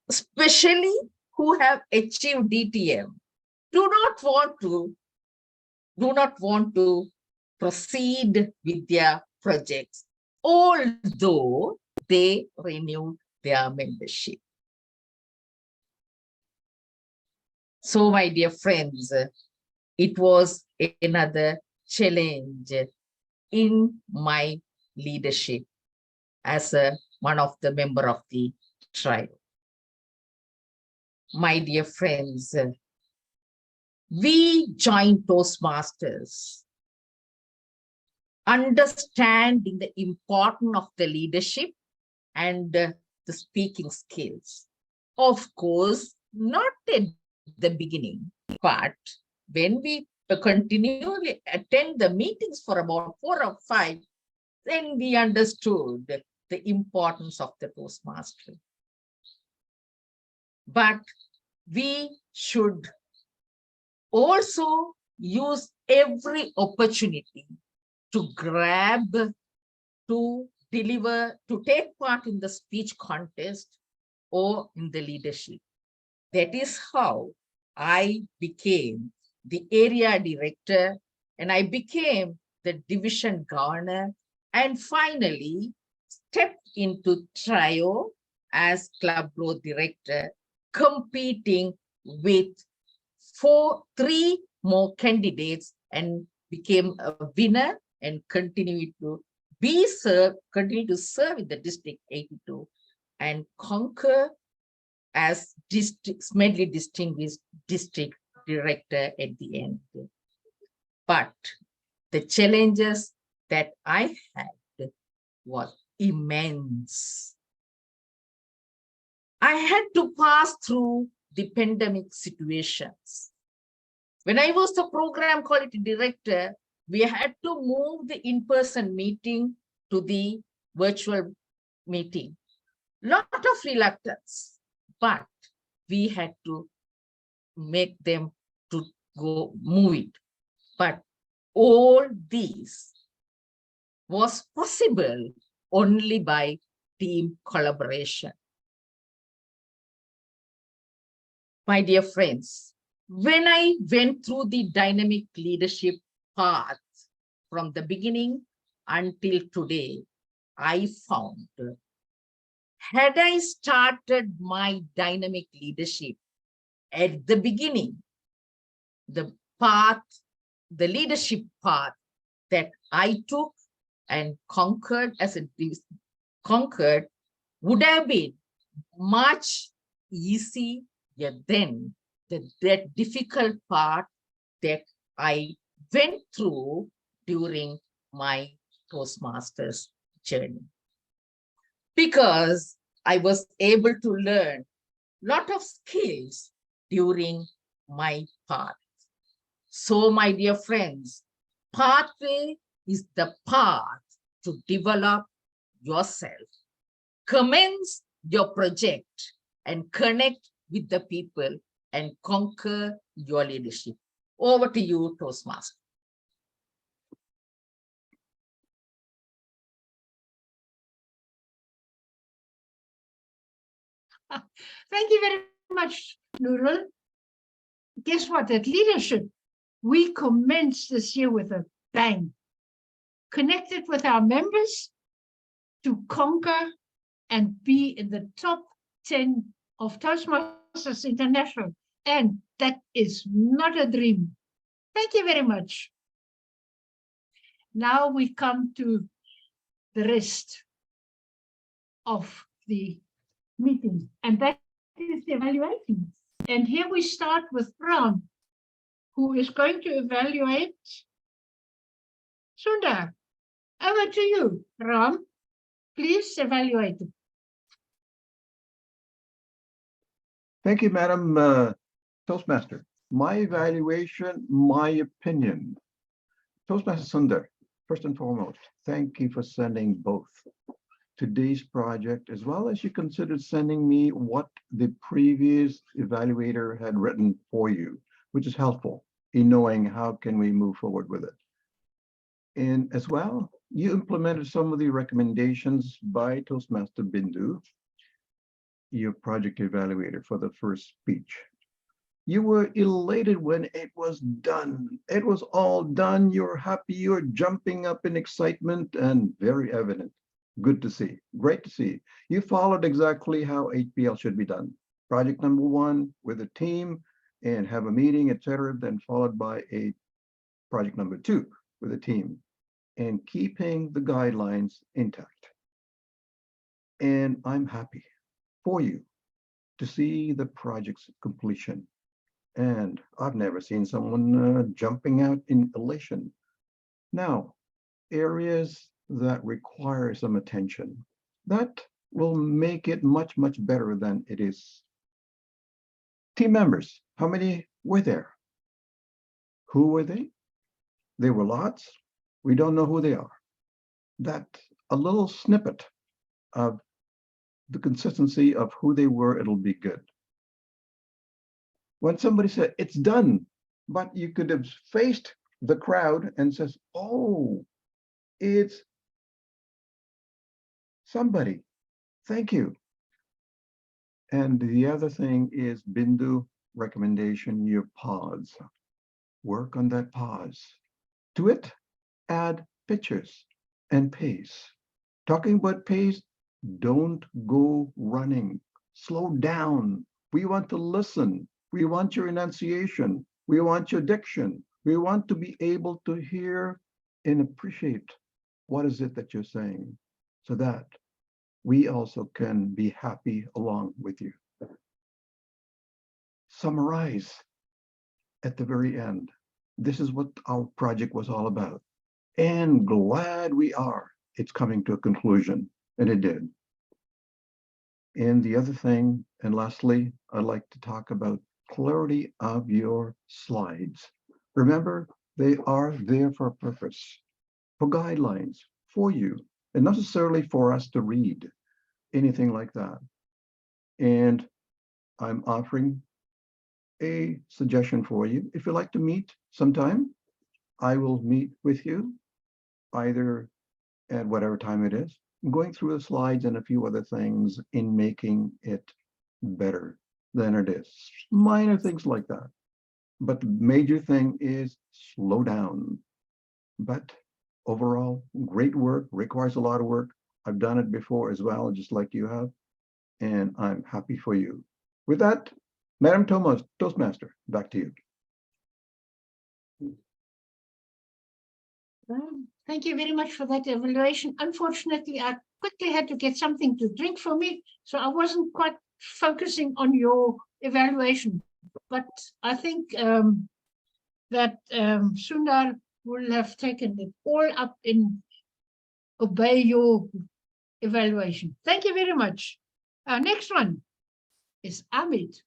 especially who have achieved DTM, do not want to proceed with their projects, although they renewed their membership. So, my dear friends, it was another challenge in my leadership as one of the member of the tribe. My dear friends, we joined Toastmasters, understanding the importance of the leadership and the speaking skills. Of course, not at the beginning, but when we continually attend the meetings for about 4 or 5, then we understood the importance of the Toastmaster. But we should also use every opportunity to grab, to deliver, to take part in the speech contest or in the leadership. That is how I became the area director, and I became the division governor, and finally stepped into trio as club growth director, competing with 3 more candidates, and became a winner and continue to serve in the district 82 and conquer as medley distinguished district director at the end. But the challenges that I had was immense. I had to pass through the pandemic situations. When I was the program quality director, we had to move the in-person meeting to the virtual meeting. Lot of reluctance, but we had to make them to move it. But all these was possible only by team collaboration. My dear friends, when I went through the dynamic leadership path from the beginning until today, I found had I started my dynamic leadership at the beginning, the leadership path that I took and conquered would have been much easier than that difficult part that I went through during my Toastmasters journey. Because I was able to learn a lot of skills during my path. So, my dear friends, pathway is the path to develop yourself, commence your project, and connect with the people and conquer your leadership. Over to you, Toastmaster. Thank you very much, Noorul. Guess what? That leadership, we commenced this year with a bang. Connected with our members to conquer and be in the top 10 of Toastmasters International And that is not a dream. Thank you very much. Now we come to the rest of the meeting, and that is the evaluation. And here we start with Brahm, who is going to evaluate Soundar. Over to you, Brahm. Please evaluate it. Thank you, Madam Toastmaster. My evaluation, my opinion. Toastmaster Soundar, first and foremost, thank you for sending both today's project, as well as you considered sending me what the previous evaluator had written for you, which is helpful in knowing how can we move forward with it. And as well, you implemented some of the recommendations by Toastmaster Bindu, your project evaluator, for the first speech. You were elated when it was done. It was all done. You're happy. You're jumping up in excitement, and very evident. Good to see. Great to see. You followed exactly how HPL should be done. Project number one with a team and have a meeting, etc., then followed by a project number two with a team, and keeping the guidelines intact. And I'm happy for you to see the project's completion. And I've never seen someone jumping out in elation. Now, areas that require some attention, that will make it much, much better than it is. Team members, how many were there? Who were they? There were lots. We don't know who they are. That a little snippet of the consistency of who they were, it'll be good. When somebody said, it's done, but you could have faced the crowd and says, oh, it's somebody. Thank you. And the other thing is Bindu recommendation, your pause. Work on that pause. To it, add pictures and pace. Talking about pace, don't go running. Slow down. We want to listen. We want your enunciation. We want your diction. We want to be able to hear and appreciate what is it that you're saying, so that we also can be happy along with you. Summarize at the very end. This is what our project was all about. And glad we are it's coming to a conclusion, and it did. And the other thing, and lastly, I'd like to talk about clarity of your slides. Remember, they are there for a purpose, for guidelines, for you, and not necessarily for us to read, anything like that. And I'm offering a suggestion for you. If you'd like to meet sometime, I will meet with you either at whatever time it is, going through the slides and a few other things in making it better than it is. Minor things like that. But the major thing is slow down. But overall, great work, requires a lot of work. I've done it before as well, just like you have, and I'm happy for you. With that, Madam Toastmaster, back to you. Thank you very much for that evaluation. Unfortunately, I quickly had to get something to drink for me, so I wasn't quite focusing on your evaluation. But I think that Soundar will have taken it all up in obey your evaluation. Thank you very much. Our next one is Amit,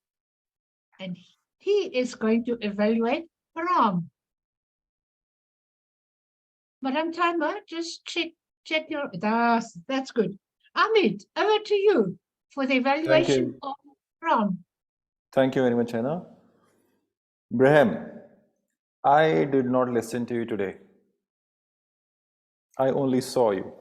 and he is going to evaluate Brahm. Madam Timer, just check your, that's good. Amit, over to you for the evaluation of Brahm. Thank you very much, Anna. Brahm, I did not listen to you today. I only saw you.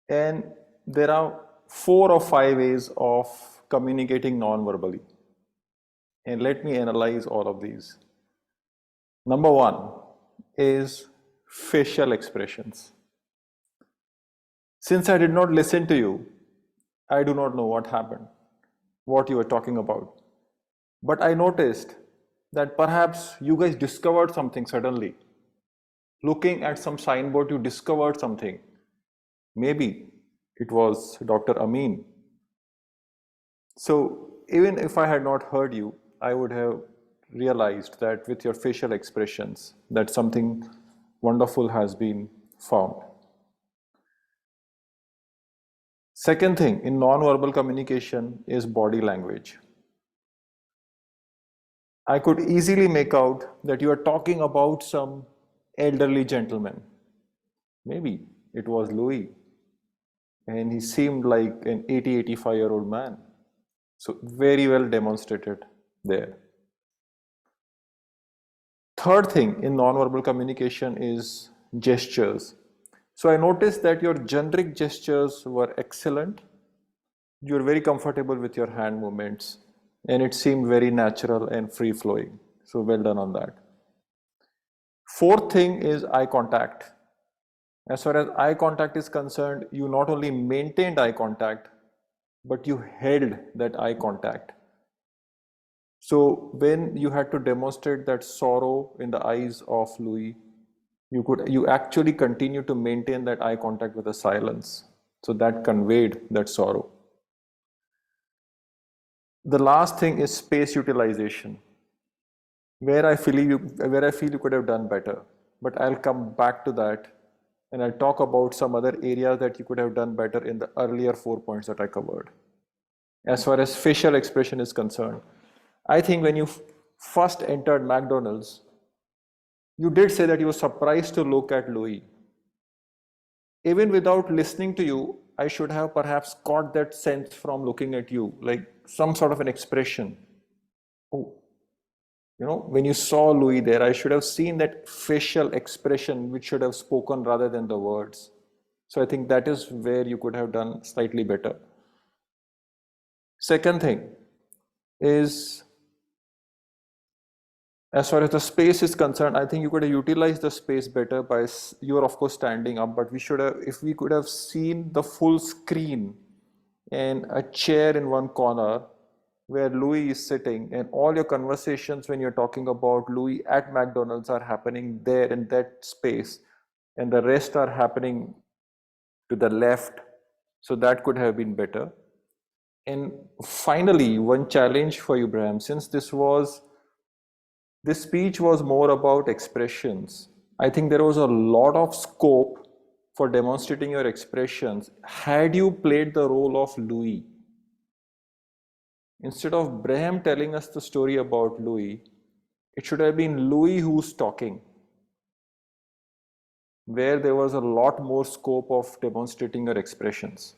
And there are 4 or 5 ways of communicating non-verbally. And let me analyze all of these. Number 1 is facial expressions. Since I did not listen to you, I do not know what happened, what you were talking about. But I noticed that perhaps you guys discovered something suddenly. Looking at some signboard, you discovered something. Maybe it was Dr. Amin. So even if I had not heard you, I would have realized that with your facial expressions, that something wonderful has been found. Second thing in non-verbal communication is body language. I could easily make out that you are talking about some elderly gentleman. Maybe it was Louis, and he seemed like an 85-year-old man. So very well demonstrated there. Third thing in non-verbal communication is gestures. So I noticed that your generic gestures were excellent. You were very comfortable with your hand movements, and it seemed very natural and free-flowing. So well done on that. Fourth thing is eye contact. As far as eye contact is concerned, you not only maintained eye contact, but you held that eye contact. So when you had to demonstrate that sorrow in the eyes of Louis, you actually continue to maintain that eye contact with a silence. So that conveyed that sorrow. The last thing is space utilization, where I feel you could have done better. But I'll come back to that, and I'll talk about some other areas that you could have done better in the earlier 4 points that I covered. As far as facial expression is concerned, I think when you first entered McDonald's, you did say that you were surprised to look at Louis. Even without listening to you, I should have perhaps caught that sense from looking at you, like some sort of an expression. Oh, you know, when you saw Louis there, I should have seen that facial expression which should have spoken rather than the words. So I think that is where you could have done slightly better. Second thing is, as far as the space is concerned, I think you could have utilized the space better by, you are of course standing up, but we should have, if we could have seen the full screen and a chair in one corner where Louis is sitting, and all your conversations when you're talking about Louis at McDonald's are happening there in that space, and the rest are happening to the left. So that could have been better. And finally, one challenge for you, Brahm, since this speech was more about expressions, I think there was a lot of scope for demonstrating your expressions had you played the role of Louis. Instead of Brahm telling us the story about Louis, it should have been Louis who's talking, where there was a lot more scope of demonstrating your expressions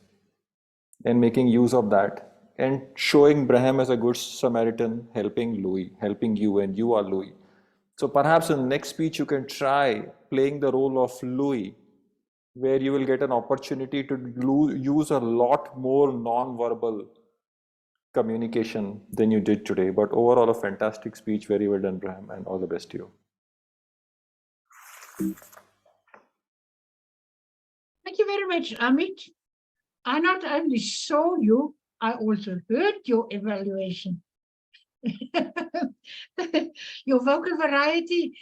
and making use of that and showing Brahm as a good Samaritan, helping Louis, helping you, and you are Louis. So perhaps in the next speech you can try playing the role of Louis, where you will get an opportunity to use a lot more non-verbal communication than you did today. But overall, a fantastic speech, very well done, Brahm, and all the best to you. Thank you very much, Amit. I not only saw you, I also heard your evaluation. Your vocal variety,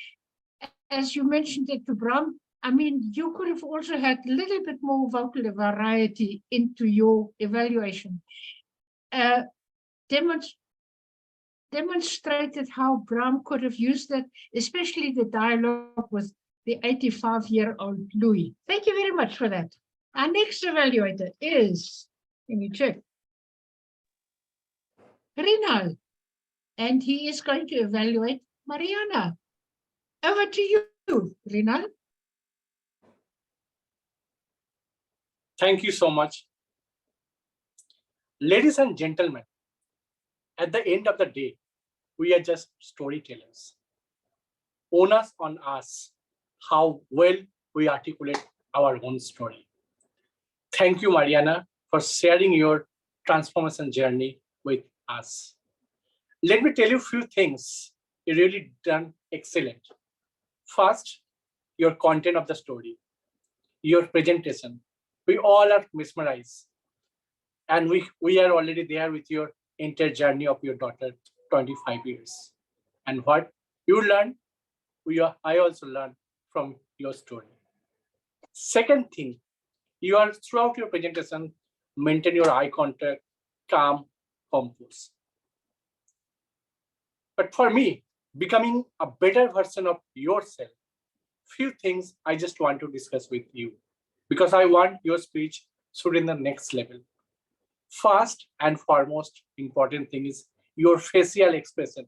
as you mentioned it to Brahm, I mean, you could have also had a little bit more vocal variety into your evaluation. Demonstrated how Brahm could have used that, especially the dialogue with the 85-year-old Louis. Thank you very much for that. Our next evaluator is, let me check, Mrinal, and he is going to evaluate Marianna. Over to you, Mrinal. Thank you so much. Ladies and gentlemen, at the end of the day, we are just storytellers. Onus on us how well we articulate our own story. Thank you, Marianna, for sharing your transformation journey with us. Let me tell you a few things you really done excellent. First, your content of the story, your presentation. We all are mesmerized. And we are already there with your entire journey of your daughter 25 years. And what you learned, I also learned from your story. Second thing, you are throughout your presentation, maintain your eye contact, calm, composed. But for me, becoming a better version of yourself, few things I just want to discuss with you, because I want your speech should in the next level. First and foremost important thing is your facial expression.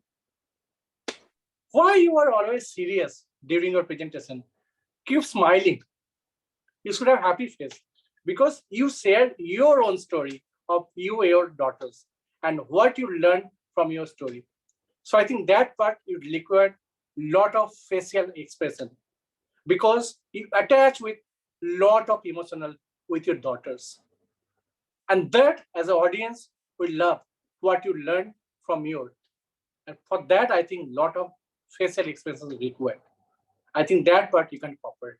Why you are always serious during your presentation? Keep smiling. You should have happy face because you shared your own story of you and your daughters and what you learned from your story. So I think that part you require lot of facial expression because you attach with lot of emotional with your daughters. And that as an audience will love what you learned from your. And for that, I think lot of facial expressions required. I think that part you can cooperate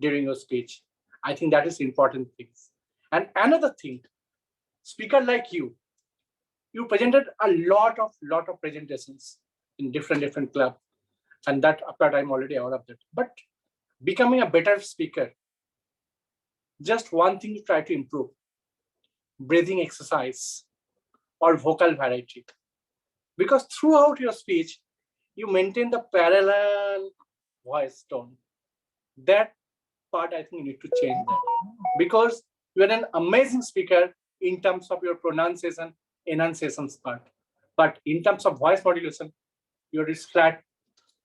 during your speech. I think that is important things. And another thing, speaker like you presented a lot of presentations in different clubs, and that part I'm already aware of that. But becoming a better speaker, just one thing you try to improve: breathing exercise or vocal variety. Because throughout your speech, you maintain the parallel voice tone. That part I think you need to change that because you are an amazing speaker in terms of your pronunciation, enunciations part. But in terms of voice modulation, you're flat.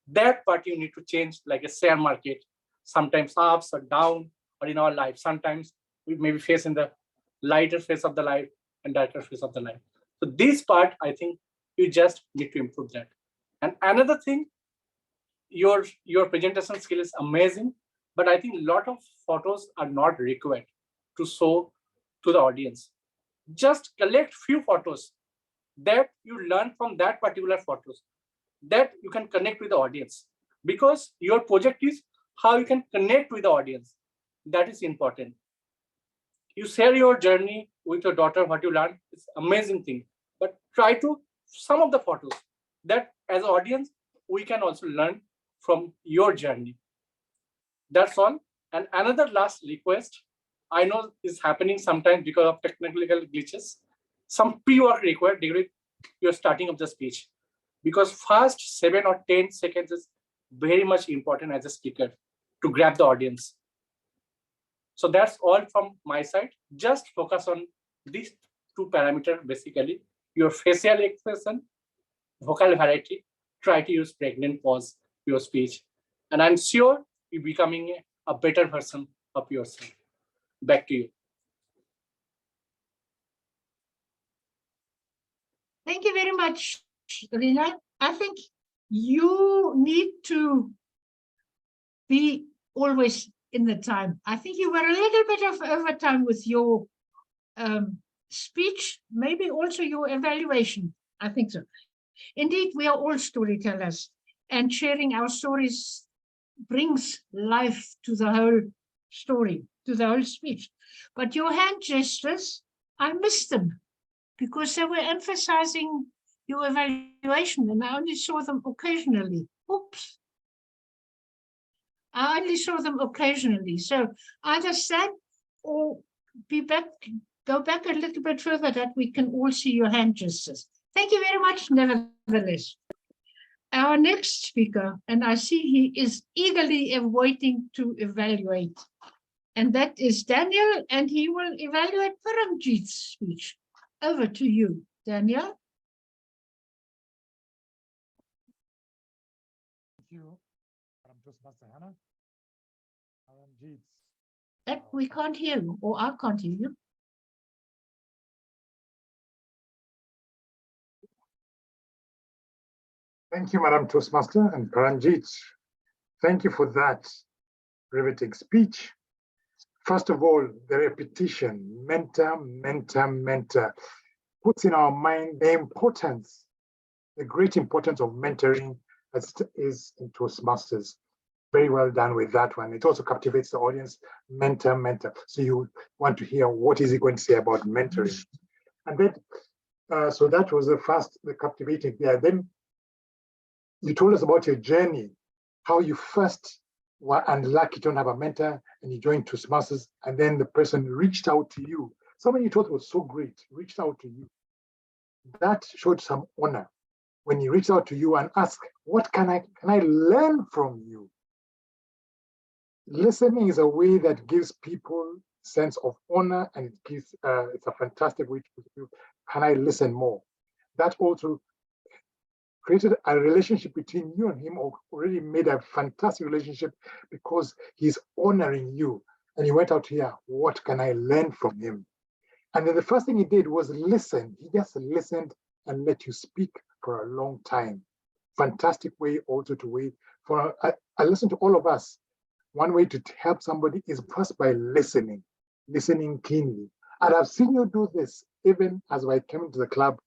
That part you need to change like a share market, sometimes ups or down, or in our life. Sometimes we may be facing the lighter phase of the life and darker phase of the life. So this part, I think you just need to improve that. And another thing, your presentation skill is amazing, but I think a lot of photos are not required to show to the audience. Just collect few photos that you learn from that particular photos that you can connect with the audience, because your project is how you can connect with the audience. That is important. You share your journey with your daughter, what you learned, it's amazing thing. But try to some of the photos that as an audience, we can also learn from your journey. That's all. And another last request, I know is happening sometimes because of technical glitches. Some pre-work required during your starting of the speech, because first 7 or 10 seconds is very much important as a speaker to grab the audience. So that's all from my side. Just focus on these 2 parameters, basically your facial expression, vocal variety. Try to use pregnant pause your speech, and I'm sure you're becoming a better version of yourself. Back to you. Thank you very much, Mrinal. I think you need to be always in the time. I think you were a little bit of overtime with your speech, maybe also your evaluation. I think so. Indeed, we are all storytellers, and sharing our stories brings life to the whole story, to the whole speech. But your hand gestures, I missed them because they were emphasizing your evaluation, and I only saw them occasionally. Oops. I only saw them occasionally. So either stand or go back a little bit further that we can all see your hand gestures. Thank you very much, nevertheless. Our next speaker, and I see he is eagerly waiting to evaluate, and that is Daniel, and he will evaluate Paramjit's speech. Over to you, Daniel. Thank you, Madam Toastmaster Hannah. Paramjit. That we can't hear you, or I can't hear you. Thank you, Madam Toastmaster and Paramjit. Thank you for that riveting speech. First of all, the repetition, mentor, mentor, mentor, puts in our mind the importance, the great importance of mentoring as is in Toastmasters. Very well done with that one. It also captivates the audience, mentor, mentor. So you want to hear what is he going to say about mentoring. And then So that was the captivating there. Then you told us about your journey, how you first were unlucky to have a mentor and you joined Toastmasters, and then the person reached out to you. Someone you thought was so great reached out to you. That showed some honor when he reached out to you and asked, what can I learn from you? Listening is a way that gives people sense of honor, and it's a fantastic way to feel, can I listen more? That also created a relationship between you and him, already made a fantastic relationship because he's honoring you. And he went out here, what can I learn from him? And then the first thing he did was listen. He just listened and let you speak for a long time. Fantastic way also to wait for, I listen to all of us. One way to help somebody is first by listening keenly. And I've seen you do this, even as I came into the club,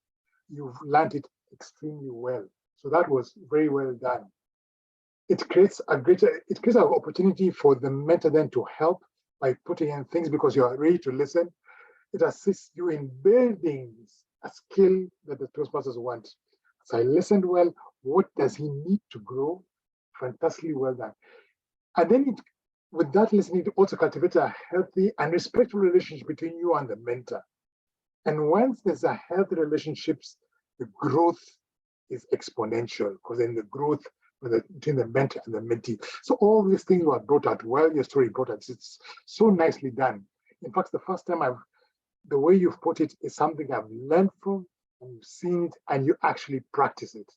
you've learned it extremely well. So that was very well done. It creates an opportunity for the mentor then to help by putting in things because you are ready to listen. It assists you in building a skill that the Toastmasters want. So I listened well. What does he need to grow? Fantastically well done. And then with that listening, it also cultivates a healthy and respectful relationship between you and the mentor. And once there's a healthy relationships, the growth is exponential because then the growth between the mentor and the mentee. So all these things were brought out well. Your story brought out. It's so nicely done. In fact, the first time the way you've put it is something I've learned from, and you've seen it, and you actually practice it.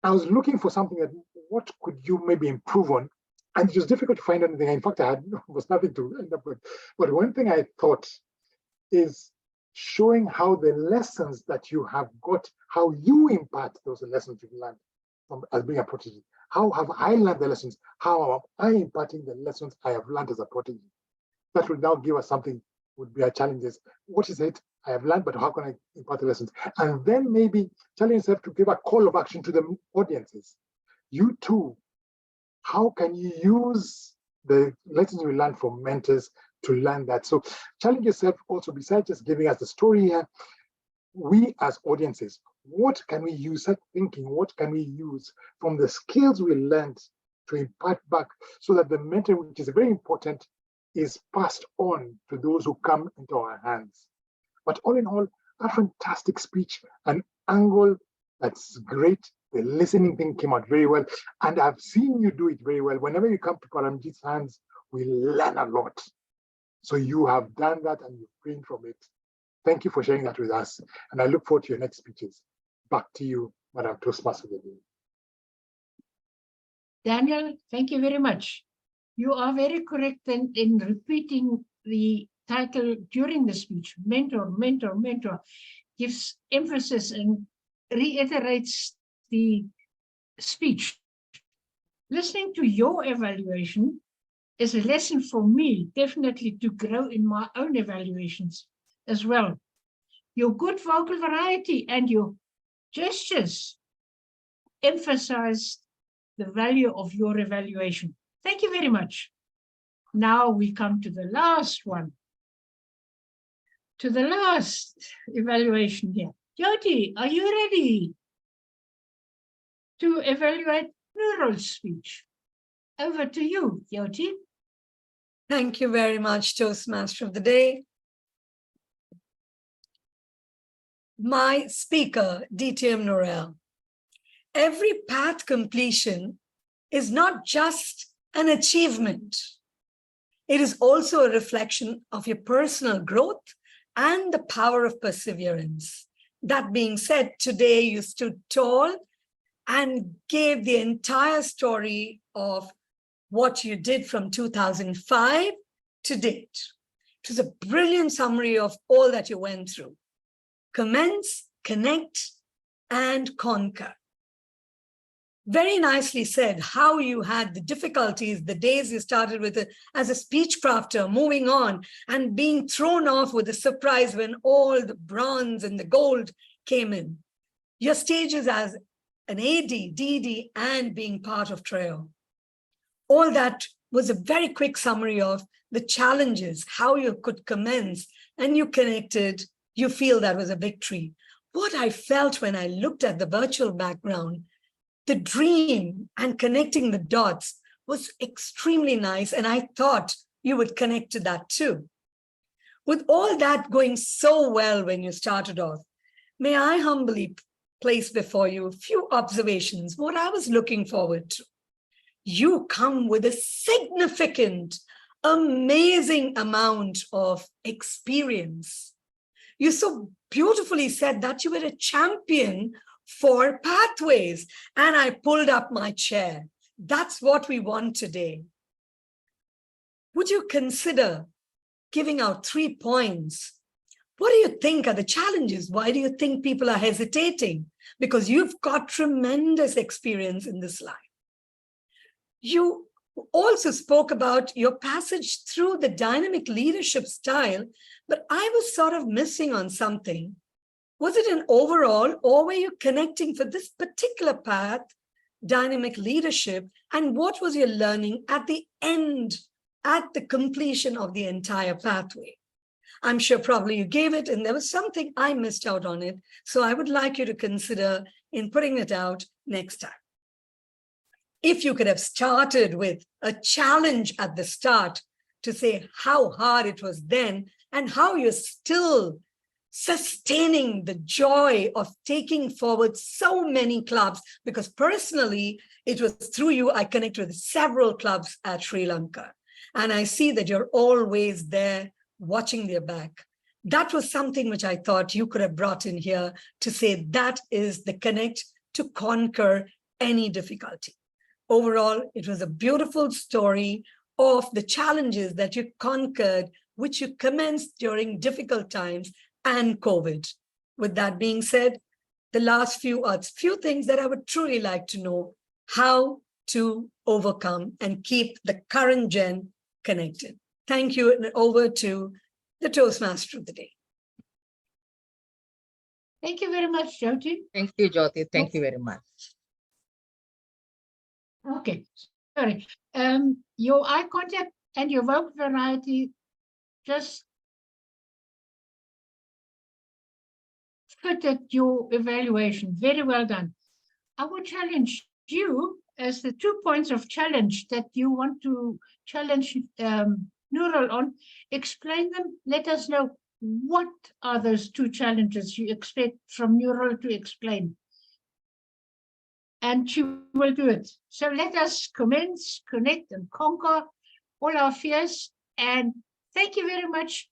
I was looking for something that, what could you maybe improve on? And it was difficult to find anything. In fact, was nothing to end up with. But one thing I thought is showing how the lessons that you have got, how you impart those lessons you've learned from as being a protege. How have I learned the lessons? How am I imparting the lessons I have learned as a protege? That will now give us something, would be our challenges. What is it I have learned, but how can I impart the lessons? And then maybe challenge yourself to give a call of action to the audiences. You too, how can you use the lessons you learned from mentors to learn that? So challenge yourself also, besides just giving us the story here, we as audiences, what can we use, that thinking, what can we use from the skills we learned to impart back so that the mentor, which is very important, is passed on to those who come into our hands. But all in all, a fantastic speech, an angle that's great. The listening thing came out very well. And I've seen you do it very well. Whenever you come to Paramjit's hands, we learn a lot. So you have done that and you've gained from it. Thank you for sharing that with us. And I look forward to your next speeches. Back to you, Madam Toastmaster. Daniel, thank you very much. You are very correct in repeating the title during the speech. Mentor, mentor, mentor gives emphasis and reiterates the speech. Listening to your evaluation is a lesson for me, definitely, to grow in my own evaluations as well. Your good vocal variety and your gestures emphasize the value of your evaluation. Thank you very much. Now we come to the last one. To the last evaluation here. Jyoti, are you ready to evaluate Noorul's speech? Over to you, Jyoti. Thank you very much, Toastmaster of the Day. My speaker, DTM Noorul. Every path completion is not just an achievement. It is also a reflection of your personal growth and the power of perseverance. That being said, today you stood tall and gave the entire story of what you did from 2005 to date. It was a brilliant summary of all that you went through. Commence, connect, and conquer. Very nicely said how you had the difficulties, the days you started with as a speech crafter, moving on and being thrown off with a surprise when all the bronze and the gold came in. Your stages as an AD, DD, and being part of trio. All that was a very quick summary of the challenges, how you could commence, and you connected, you feel that was a victory. What I felt when I looked at the virtual background, the dream and connecting the dots was extremely nice. And I thought you would connect to that too. With all that going so well when you started off, may I humbly place before you a few observations, what I was looking forward to. You come with a significant, amazing amount of experience. You so beautifully said that you were a champion for pathways, and I pulled up my chair. That's what we want today. Would you consider giving out 3 points? What do you think are the challenges? Why do you think people are hesitating? Because you've got tremendous experience in this life. You also spoke about your passage through the dynamic leadership style, but I was sort of missing on something. Was it an overall, or were you connecting for this particular path, dynamic leadership, and what was your learning at the end, at the completion of the entire pathway? I'm sure probably you gave it and there was something I missed out on it. So I would like you to consider in putting it out next time. If you could have started with a challenge at the start to say how hard it was then and how you're still sustaining the joy of taking forward so many clubs, because personally, it was through you I connect with several clubs at Sri Lanka. And I see that you're always there watching their back. That was something which I thought you could have brought in here to say that is the connect to conquer any difficulty. Overall, it was a beautiful story of the challenges that you conquered, which you commenced during difficult times and COVID. With that being said, the last few things that I would truly like to know, how to overcome and keep the current gen connected. Thank you, and over to the Toastmaster of the day. Thank you very much, Jyoti. Thank you, Jyoti. Thank you very much. Okay, sorry. Your eye contact and your vocal variety just fitted your evaluation. Very well done. I would challenge you as the 2 points of challenge that you want to challenge Noorul on. Explain them. Let us know what are those 2 challenges you expect from Noorul to explain. And she will do it. So let us commence, connect, and conquer all our fears. And thank you very much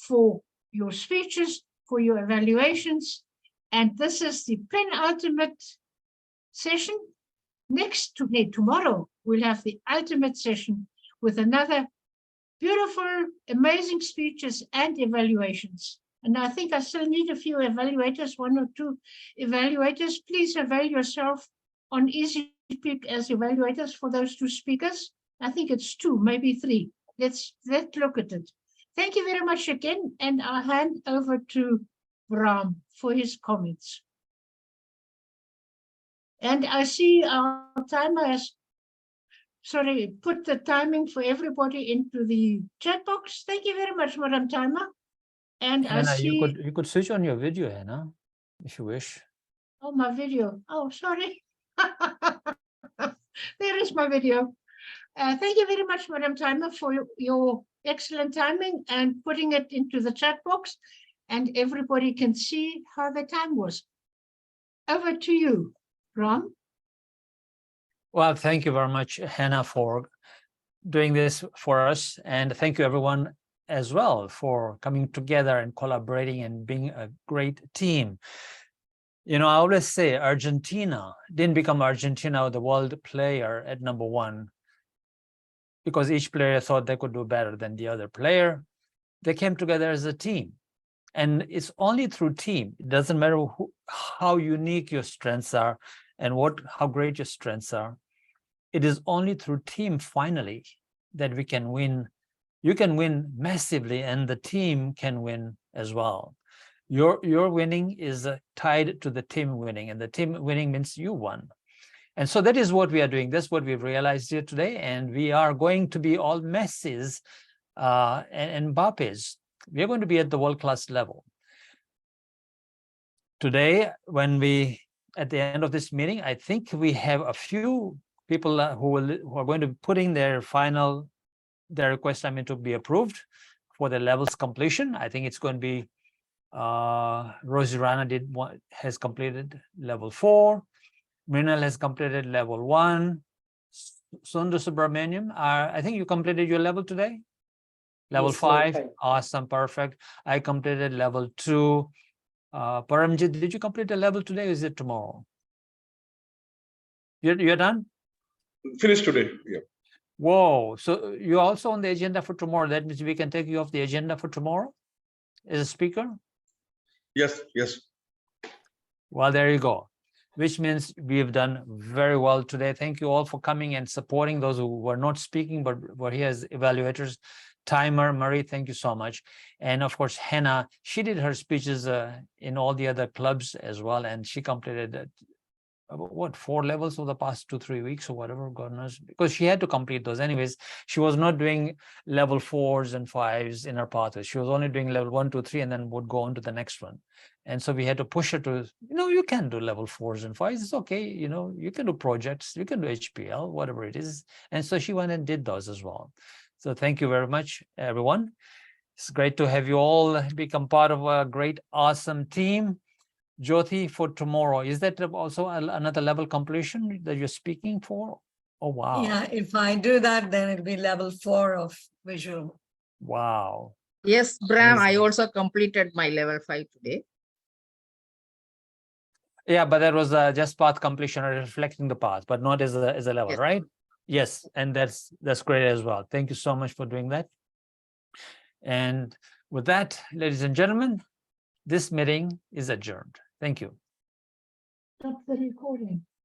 for your speeches, for your evaluations. And this is the penultimate session. Tomorrow, we'll have the ultimate session with another beautiful, amazing speeches and evaluations. And I think I still need a few evaluators, 1 or 2 evaluators. Please avail yourself on EasyPeak as evaluators for those 2 speakers. I think it's 2, maybe 3. Let's look at it. Thank you very much again, and I'll hand over to Brahm for his comments. And I see our timer has, put the timing for everybody into the chat box. Thank you very much, Madam Timer. And Hannah, I see you could switch on your video, Hannah, if you wish. Oh, my video. Oh, sorry. There is my video. Thank you very much, Madam Timer, for your excellent timing and putting it into the chat box, and everybody can see how the time was. Over to you, Brahm. Well, thank you very much, Hannah, for doing this for us. And thank you, everyone, as well, for coming together and collaborating and being a great team. You know, I always say Argentina didn't become Argentina, the world player at #1, because each player thought they could do better than the other player. They came together as a team. And it's only through team. It doesn't matter how unique your strengths are and how great your strengths are. It is only through team, finally, that we can win. You can win massively, and the team can win as well. Your winning is tied to the team winning, and the team winning means you won. And so that is what we are doing. That's what we've realized here today. And we are going to be all Messis and Mbappes. We are going to be at the world-class level. Today, at the end of this meeting, I think we have a few people who are going to be putting their request to be approved for the levels completion. I think it's going to be Rosie Rana has completed level 4. Mrinal has completed level 1. Soundar Subramanian, I think you completed your level today. Level Yes, level 5, awesome, perfect. I completed level 2. Paramjit, did you complete a level today? Or is it tomorrow? You're done? Finished today. Yeah. Whoa, so you're also on the agenda for tomorrow. That means we can take you off the agenda for tomorrow as a speaker? Yes, yes. Well, there you go, which means we've done very well today. Thank you all for coming and supporting those who were not speaking, but were here as evaluators. Timer, Marie, thank you so much. And of course, Hannah, she did her speeches in all the other clubs as well. And she completed what 4 levels over the past 2-3 weeks or whatever, God knows, because she had to complete those anyways. She was not doing level 4s and 5s in her pathway. She was only doing level 1, 2, 3, and then would go on to the next one. And so we had to push her to, you can do level 4s and 5s. It's okay. You can do projects, you can do HPL, whatever it is. And so she went and did those as well. So thank you very much, everyone. It's great to have you all become part of a great, awesome team. Jyoti, for tomorrow, is that also another level completion that you're speaking for? Oh, wow. Yeah, if I do that, then it'll be level 4 of visual. Wow. Yes, Brahm, I Amazing. also completed my level 5 today. Yeah, but that was just path completion or reflecting the path, but not as a level, Yes. right? Yes, and that's great as well. Thank you so much for doing that. And with that, ladies and gentlemen, this meeting is adjourned. Thank you. Stop the recording.